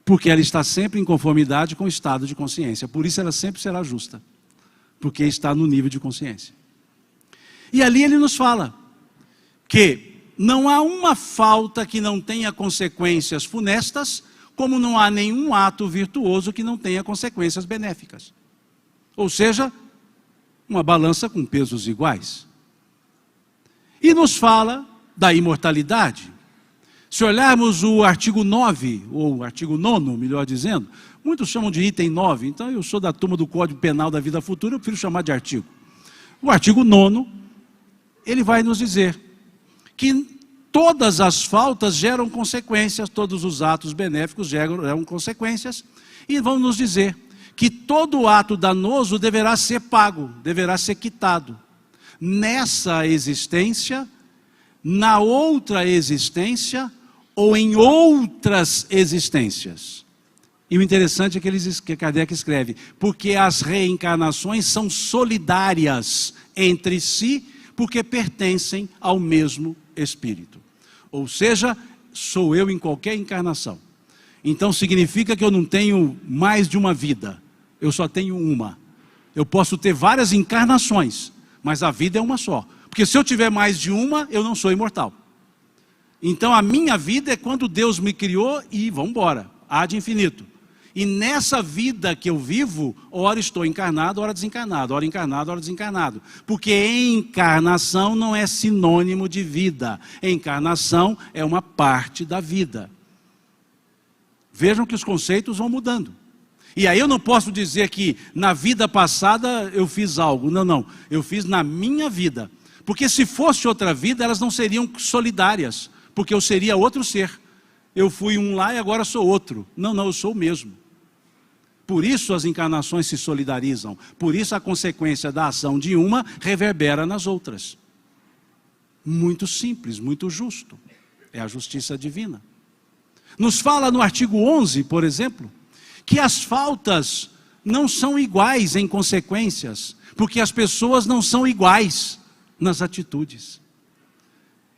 Porque ela está sempre em conformidade com o estado de consciência. Por isso ela sempre será justa. Porque está no nível de consciência. E ali ele nos fala que não há uma falta que não tenha consequências funestas, como não há nenhum ato virtuoso que não tenha consequências benéficas. Ou seja, uma balança com pesos iguais. E nos fala da imortalidade. Se olharmos o artigo 9, ou o artigo 9º, melhor dizendo, muitos chamam de item 9, então eu sou da turma do Código Penal da Vida Futura, eu prefiro chamar de artigo. O artigo 9º, ele vai nos dizer que todas as faltas geram consequências, todos os atos benéficos geram consequências, e vão nos dizer que todo ato danoso deverá ser pago, deverá ser quitado. Nessa existência, na outra existência, ou em outras existências. E o interessante é que Kardec escreve, porque as reencarnações são solidárias entre si, porque pertencem ao mesmo Espírito. Ou seja, sou eu em qualquer encarnação. Então significa que eu não tenho mais de uma vida, eu só tenho uma. Eu posso ter várias encarnações, mas a vida é uma só. Porque se eu tiver mais de uma, eu não sou imortal. Então a minha vida é quando Deus me criou e vamos embora, ad infinito. E nessa vida que eu vivo, ora estou encarnado, ora desencarnado, ora encarnado, ora desencarnado. Porque encarnação não é sinônimo de vida. Encarnação é uma parte da vida. Vejam que os conceitos vão mudando. E aí eu não posso dizer que na vida passada eu fiz algo. Não, não. Eu fiz na minha vida. Porque se fosse outra vida, elas não seriam solidárias. Porque eu seria outro ser. Eu fui um lá e agora sou outro. Não, não, eu sou o mesmo. Por isso as encarnações se solidarizam. Por isso a consequência da ação de uma reverbera nas outras. Muito simples, muito justo. É a justiça divina. Nos fala no artigo 11, por exemplo, que as faltas não são iguais em consequências, porque as pessoas não são iguais nas atitudes.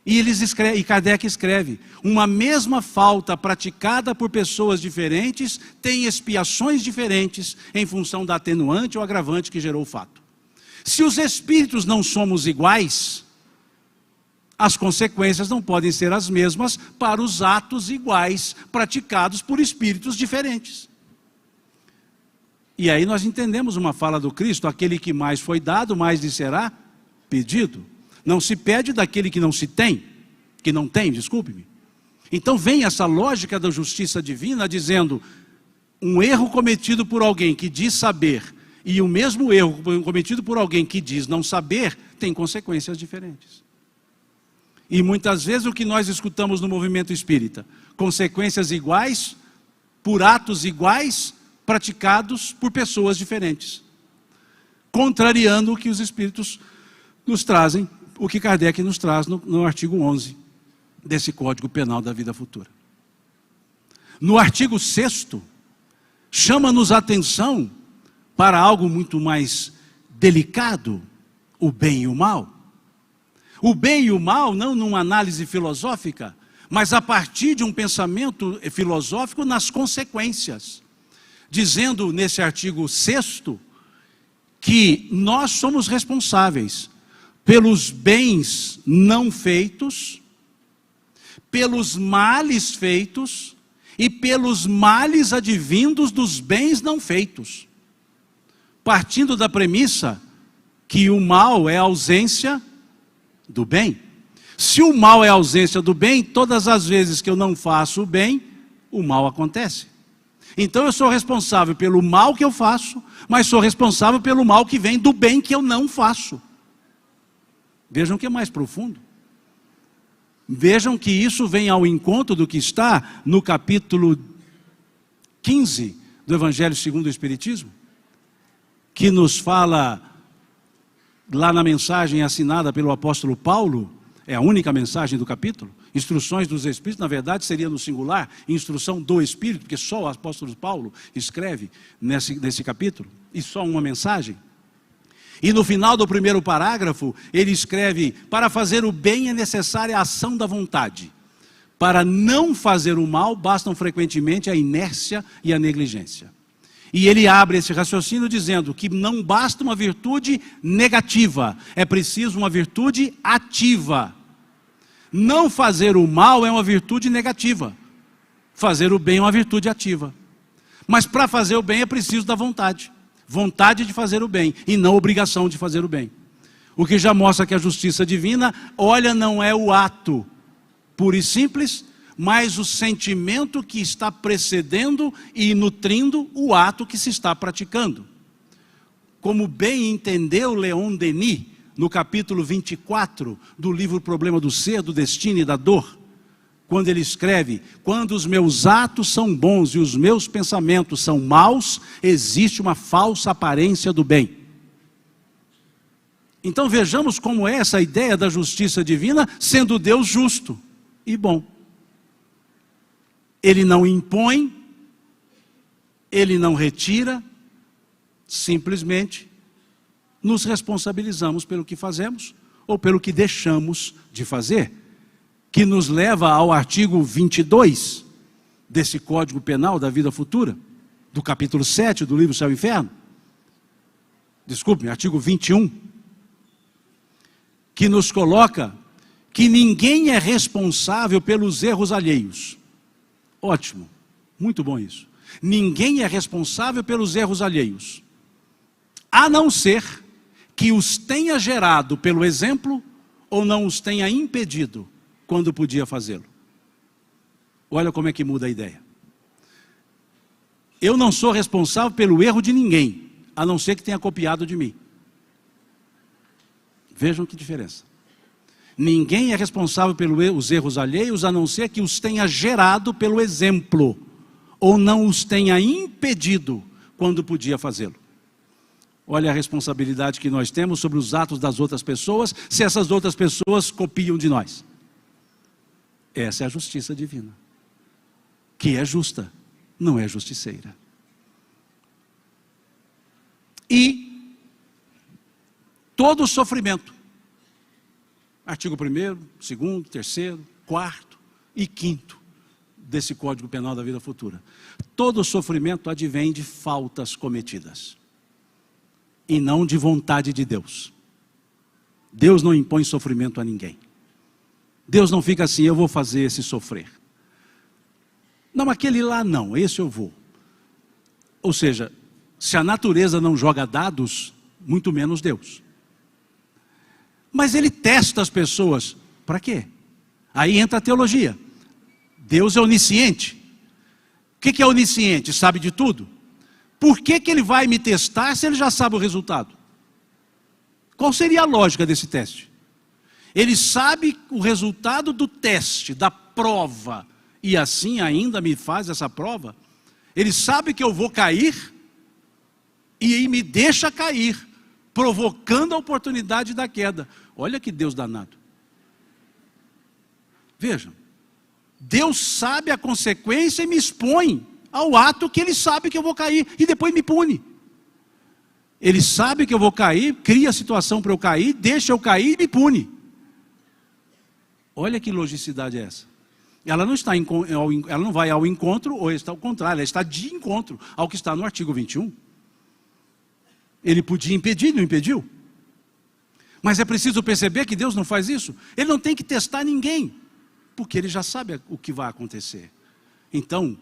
E Kardec escreve, uma mesma falta praticada por pessoas diferentes tem expiações diferentes em função da atenuante ou agravante que gerou o fato. Se os espíritos não somos iguais, as consequências não podem ser as mesmas para os atos iguais praticados por espíritos diferentes. E aí nós entendemos uma fala do Cristo, aquele que mais foi dado, mais lhe será pedido. Não se pede daquele que não tem, desculpe-me. Então vem essa lógica da justiça divina dizendo, um erro cometido por alguém que diz saber, e o mesmo erro cometido por alguém que diz não saber, tem consequências diferentes. E muitas vezes o que nós escutamos no movimento espírita, consequências iguais, por atos iguais, praticados por pessoas diferentes. Contrariando o que os espíritos nos trazem, o que Kardec nos traz no artigo 11 desse Código Penal da Vida Futura. No artigo 6º, chama-nos a atenção para algo muito mais delicado, o bem e o mal. O bem e o mal, não numa análise filosófica, mas a partir de um pensamento filosófico nas consequências. Dizendo nesse artigo 6º, que nós somos responsáveis pelos bens não feitos, pelos males feitos e pelos males advindos dos bens não feitos. Partindo da premissa que o mal é a ausência do bem. Se o mal é a ausência do bem, todas as vezes que eu não faço o bem, o mal acontece. Então eu sou responsável pelo mal que eu faço, mas sou responsável pelo mal que vem do bem que eu não faço. Vejam que é mais profundo. Vejam que isso vem ao encontro do que está no capítulo 15 do Evangelho segundo o Espiritismo, que nos fala, lá na mensagem assinada pelo apóstolo Paulo, é a única mensagem do capítulo, instruções dos Espíritos, na verdade seria no singular, instrução do Espírito, porque só o apóstolo Paulo escreve nesse capítulo, e só uma mensagem. E no final do primeiro parágrafo, ele escreve, para fazer o bem é necessária a ação da vontade. Para não fazer o mal, bastam frequentemente a inércia e a negligência. E ele abre esse raciocínio dizendo que não basta uma virtude negativa, é preciso uma virtude ativa. Não fazer o mal é uma virtude negativa, fazer o bem é uma virtude ativa. Mas para fazer o bem é preciso da vontade. Vontade de fazer o bem e não obrigação de fazer o bem. O que já mostra que a justiça divina, olha, não é o ato puro e simples, mas o sentimento que está precedendo e nutrindo o ato que se está praticando. Como bem entendeu Leon Denis no capítulo 24 do livro Problema do Ser, do Destino e da Dor, quando ele escreve: quando os meus atos são bons e os meus pensamentos são maus, existe uma falsa aparência do bem. Então vejamos como é essa ideia da justiça divina, sendo Deus justo e bom. Ele não impõe, ele não retira, simplesmente nos responsabilizamos pelo que fazemos ou pelo que deixamos de fazer, que nos leva ao artigo 22 desse Código Penal da Vida Futura, do capítulo 7 do livro Céu e Inferno. Desculpe, artigo 21, que nos coloca que ninguém é responsável pelos erros alheios. Ótimo, muito bom isso. Ninguém é responsável pelos erros alheios, a não ser que os tenha gerado pelo exemplo ou não os tenha impedido quando podia fazê-lo. Olha como é que muda a ideia. Eu não sou responsável pelo erro de ninguém, a não ser que tenha copiado de mim. Vejam que diferença. Ninguém é responsável pelos erros alheios, a não ser que os tenha gerado pelo exemplo, ou não os tenha impedido quando podia fazê-lo. Olha a responsabilidade que nós temos sobre os atos das outras pessoas, se essas outras pessoas copiam de nós. Essa é a justiça divina, que é justa, não é justiceira. E todo sofrimento, artigo 1º, 2º, 3º, 4º e 5º desse Código Penal da Vida Futura. Todo sofrimento advém de faltas cometidas e não de vontade de Deus. Deus não impõe sofrimento a ninguém. Deus não fica assim: eu vou fazer esse sofrer. Não, aquele lá não, esse eu vou. Ou seja, se a natureza não joga dados, muito menos Deus. Mas ele testa as pessoas. Para quê? Aí entra a teologia. Deus é onisciente. O que é onisciente? Sabe de tudo. Por que ele vai me testar se ele já sabe o resultado? Qual seria a lógica desse teste? Ele sabe o resultado do teste, da prova, e assim ainda me faz essa prova. Ele sabe que eu vou cair e me deixa cair, provocando a oportunidade da queda. Olha que Deus danado. Vejam, Deus sabe a consequência e me expõe ao ato que ele sabe que eu vou cair e depois me pune. Ele sabe que eu vou cair, cria a situação para eu cair, deixa eu cair e me pune. Olha que logicidade é essa. Ela não vai ao encontro, ou está ao contrário, ela está de encontro ao que está no artigo 21. Ele podia impedir, não impediu? Mas é preciso perceber que Deus não faz isso. Ele não tem que testar ninguém, porque ele já sabe o que vai acontecer. Então,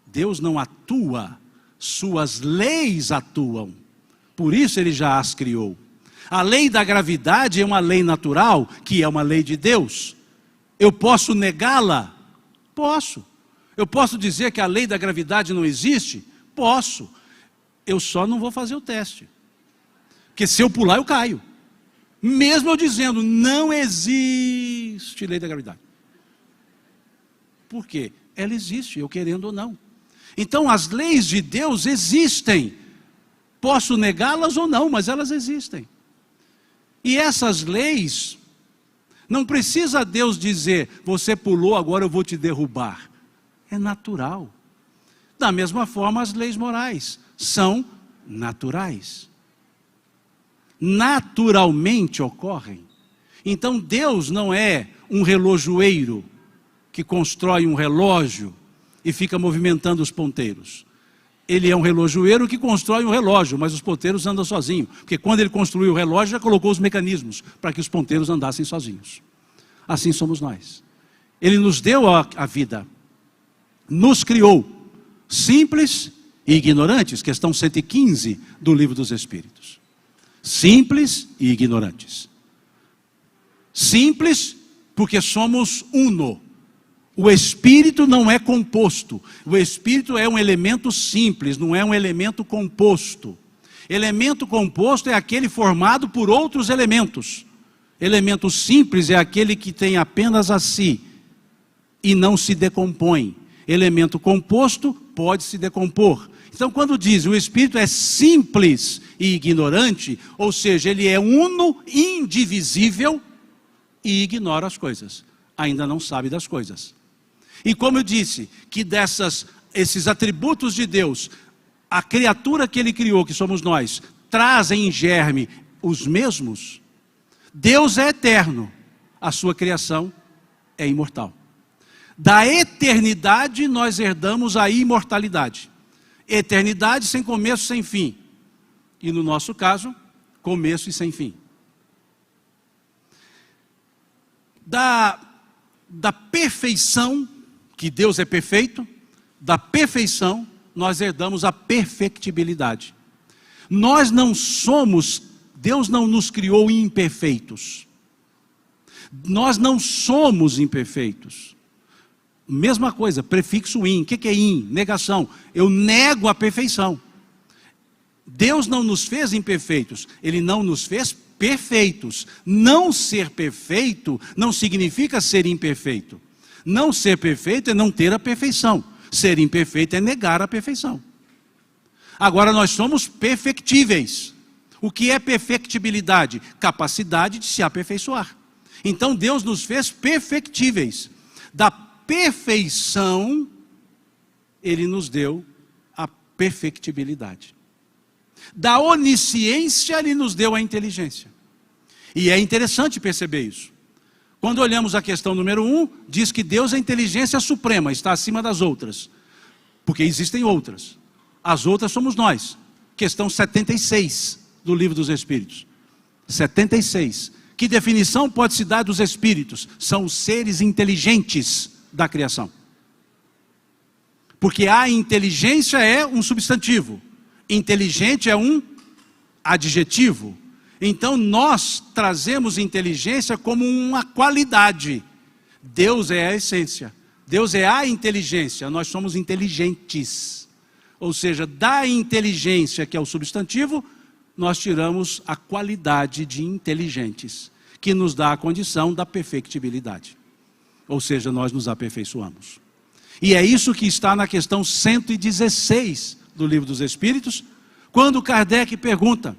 Deus não atua, suas leis atuam. Por isso ele já as criou. A lei da gravidade é uma lei natural, que é uma lei de Deus. Eu posso negá-la? Posso. Eu posso dizer que a lei da gravidade não existe? Posso. Eu só não vou fazer o teste. Porque se eu pular, eu caio. Mesmo eu dizendo, não existe lei da gravidade. Por quê? Ela existe, eu querendo ou não. Então as leis de Deus existem. Posso negá-las ou não, mas elas existem. E essas leis, não precisa Deus dizer, você pulou, agora eu vou te derrubar. É natural. Da mesma forma, as leis morais são naturais. Naturalmente ocorrem. Então Deus não é um relojoeiro que constrói um relógio e fica movimentando os ponteiros. Ele é um relojoeiro que constrói um relógio, mas os ponteiros andam sozinhos. Porque quando ele construiu o relógio, já colocou os mecanismos para que os ponteiros andassem sozinhos. Assim somos nós. Ele nos deu a vida, nos criou, simples e ignorantes, questão 115 do Livro dos Espíritos. Simples e ignorantes. Simples porque somos uno. O espírito não é composto. O espírito é um elemento simples, não é um elemento composto. Elemento composto é aquele formado por outros elementos. Elemento simples é aquele que tem apenas a si e não se decompõe. Elemento composto pode se decompor. Então, quando diz o Espírito é simples e ignorante, ou seja, ele é uno, indivisível e ignora as coisas. Ainda não sabe das coisas. E como eu disse, que esses atributos de Deus, a criatura que ele criou, que somos nós, trazem em germe os mesmos. Deus é eterno, a sua criação é imortal. Da eternidade nós herdamos a imortalidade. Eternidade sem começo, sem fim. E no nosso caso, começo e sem fim. Da perfeição, que Deus é perfeito, da perfeição nós herdamos a perfectibilidade. Nós não somos, Deus não nos criou imperfeitos. Nós não somos imperfeitos. Mesma coisa, prefixo in. O que é in? Negação. Eu nego a perfeição. Deus não nos fez imperfeitos, Ele não nos fez perfeitos. Não ser perfeito não significa ser imperfeito. Não ser perfeito é não ter a perfeição. Ser imperfeito é negar a perfeição. Agora nós somos perfectíveis. O que é perfectibilidade? Capacidade de se aperfeiçoar. Então Deus nos fez perfectíveis. Da perfeição, Ele nos deu a perfectibilidade. Da onisciência, Ele nos deu a inteligência. E é interessante perceber isso. Quando olhamos a questão número 1, diz que Deus é a inteligência suprema, está acima das outras. Porque existem outras. As outras somos nós. Questão 76 do Livro dos Espíritos. 76. Que definição pode se dar dos espíritos? São os seres inteligentes da criação. Porque a inteligência é um substantivo. Inteligente é um adjetivo. Então nós trazemos inteligência como uma qualidade. Deus é a essência. Deus é a inteligência. Nós somos inteligentes. Ou seja, da inteligência, que é o substantivo, nós tiramos a qualidade de inteligentes, que nos dá a condição da perfectibilidade. Ou seja, nós nos aperfeiçoamos. E é isso que está na questão 116 do Livro dos Espíritos, quando Kardec pergunta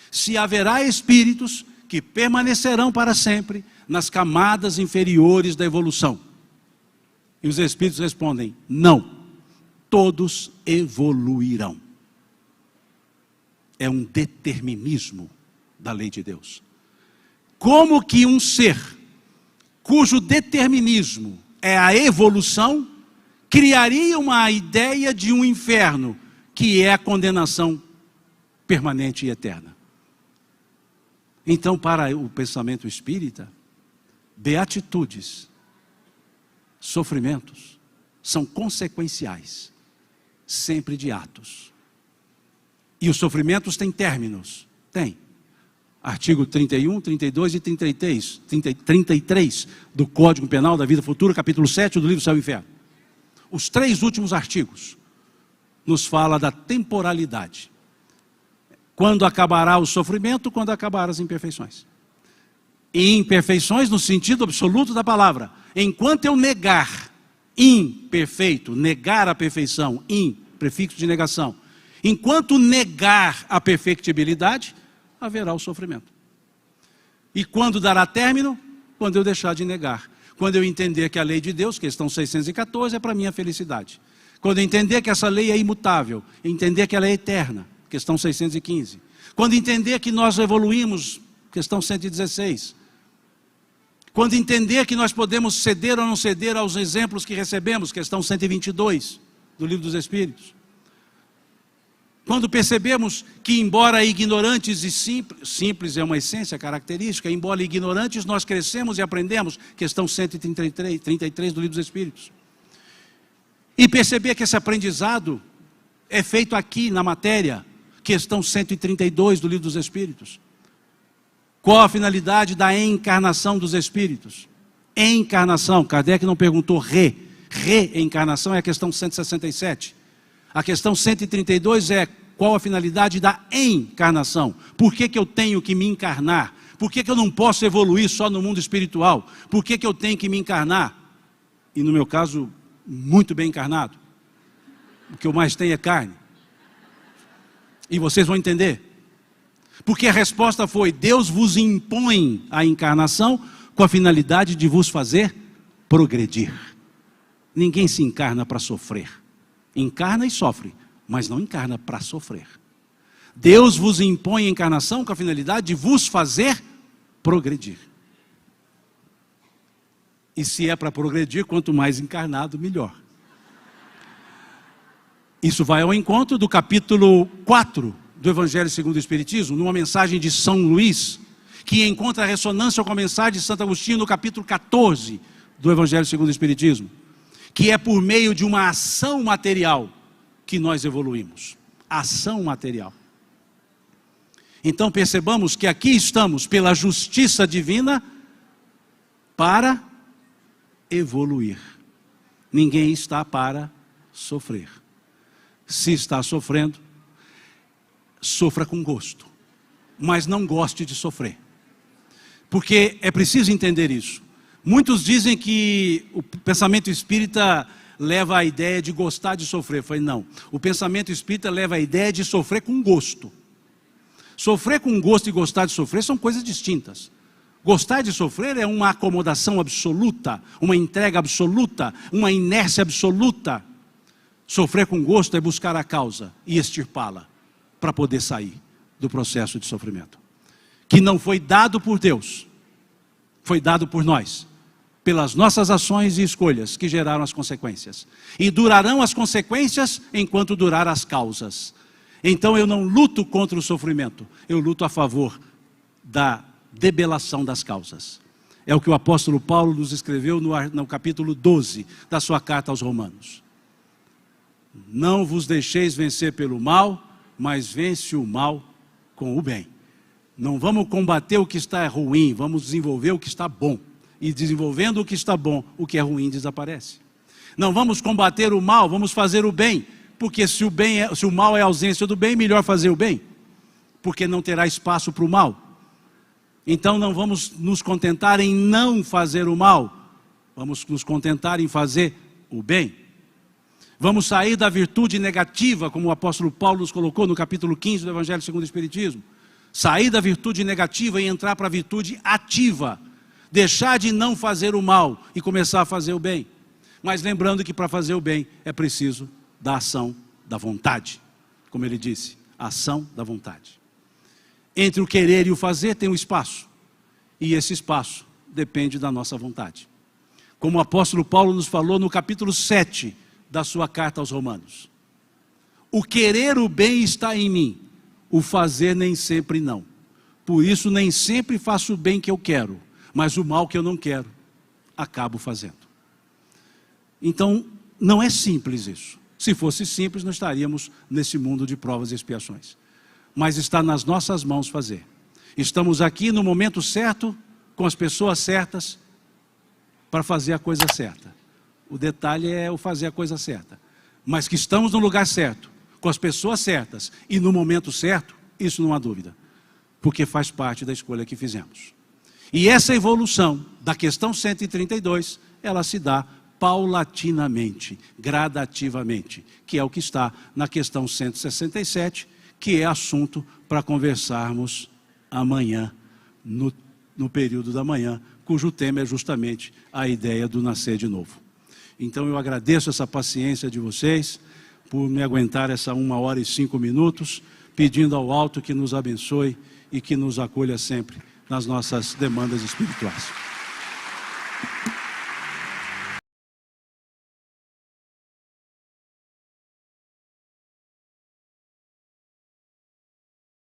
se haverá espíritos que permanecerão para sempre nas camadas inferiores da evolução. E os espíritos respondem: não, todos evoluirão. É um determinismo da lei de Deus. Como que um ser cujo determinismo é a evolução criaria uma ideia de um inferno, que é a condenação permanente e eterna? Então, para o pensamento espírita, beatitudes, sofrimentos, são consequenciais, sempre de atos. E os sofrimentos têm términos? Tem. Artigo 31, 32 e 33 do Código Penal da Vida Futura, capítulo 7 do livro Céu e Inferno. Os 3 últimos artigos nos fala da temporalidade. Quando acabará o sofrimento, quando acabar as imperfeições. E imperfeições no sentido absoluto da palavra. Enquanto eu negar imperfeito, negar a perfeição, prefixo de negação. Enquanto negar a perfectibilidade, haverá o sofrimento. E quando dará término? Quando eu deixar de negar. Quando eu entender que a lei de Deus, questão 614, é para minha felicidade. Quando eu entender que essa lei é imutável, entender que ela é eterna, questão 615. Quando entender que nós evoluímos, questão 116. Quando entender que nós podemos ceder ou não ceder aos exemplos que recebemos, questão 122 do Livro dos Espíritos. Quando percebemos que, embora ignorantes e simples é uma essência característica, embora ignorantes, nós crescemos e aprendemos, questão 133 do Livro dos Espíritos. E perceber que esse aprendizado é feito aqui na matéria, questão 132 do Livro dos Espíritos. Qual a finalidade da encarnação dos espíritos? Encarnação, Kardec não perguntou reencarnação, é a questão 167. A questão 132 é Qual a finalidade da encarnação? Por que eu tenho que me encarnar? Por que eu não posso evoluir só no mundo espiritual? Por que eu tenho que me encarnar? E no meu caso, muito bem encarnado. O que eu mais tenho é carne. E vocês vão entender. Porque a resposta foi: Deus vos impõe a encarnação com a finalidade de vos fazer progredir. Ninguém se encarna para sofrer. Encarna e sofre, mas não encarna para sofrer. Deus vos impõe a encarnação com a finalidade de vos fazer progredir. E se é para progredir, quanto mais encarnado, melhor. Isso vai ao encontro do capítulo 4 do Evangelho segundo o Espiritismo, numa mensagem de São Luís, que encontra ressonância com a mensagem de Santo Agostinho no capítulo 14 do Evangelho segundo o Espiritismo, que é por meio de uma ação material que nós evoluímos. Ação material. Então percebamos que aqui estamos pela justiça divina para evoluir. Ninguém está para sofrer. Se está sofrendo, sofra com gosto, mas não goste de sofrer. Porque é preciso entender isso. Muitos dizem que o pensamento espírita leva à ideia de gostar de sofrer. Eu falei, não. O pensamento espírita leva à ideia de sofrer com gosto. Sofrer com gosto e gostar de sofrer são coisas distintas. Gostar de sofrer é uma acomodação absoluta, uma entrega absoluta, uma inércia absoluta. Sofrer com gosto é buscar a causa e extirpá-la para poder sair do processo de sofrimento. Que não foi dado por Deus, foi dado por nós, pelas nossas ações e escolhas que geraram as consequências. E durarão as consequências enquanto durar as causas. Então eu não luto contra o sofrimento, eu luto a favor da debelação das causas. É o que o apóstolo Paulo nos escreveu no capítulo 12 da sua carta aos Romanos. Não vos deixeis vencer pelo mal, mas vence o mal com o bem. Não vamos combater o que está ruim, vamos desenvolver o que está bom. E desenvolvendo o que está bom, o que é ruim desaparece. Não vamos combater o mal, vamos fazer o bem. Porque se o mal é a ausência do bem, melhor fazer o bem. Porque não terá espaço para o mal. Então não vamos nos contentar em não fazer o mal. Vamos nos contentar em fazer o bem. Vamos sair da virtude negativa, como o apóstolo Paulo nos colocou no capítulo 15 do Evangelho segundo o Espiritismo. Sair da virtude negativa e entrar para a virtude ativa. Deixar de não fazer o mal e começar a fazer o bem. Mas lembrando que para fazer o bem é preciso da ação da vontade. Como ele disse, a ação da vontade. Entre o querer e o fazer tem um espaço. E esse espaço depende da nossa vontade. Como o apóstolo Paulo nos falou no capítulo 7 da sua carta aos Romanos. O querer o bem está em mim, o fazer nem sempre não. Por isso nem sempre faço o bem que eu quero, mas o mal que eu não quero, acabo fazendo. Então, não é simples isso. Se fosse simples, nós estaríamos nesse mundo de provas e expiações. Mas está nas nossas mãos fazer. Estamos aqui no momento certo, com as pessoas certas, para fazer a coisa certa. O detalhe é o fazer a coisa certa. Mas que estamos no lugar certo, com as pessoas certas e no momento certo, isso não há dúvida. Porque faz parte da escolha que fizemos. E essa evolução da questão 132, ela se dá paulatinamente, gradativamente, que é o que está na questão 167, que é assunto para conversarmos amanhã, no período da manhã, cujo tema é justamente a ideia do nascer de novo. Então eu agradeço essa paciência de vocês, por me aguentar essa 1h05, pedindo ao alto que nos abençoe e que nos acolha sempre nas nossas demandas espirituais.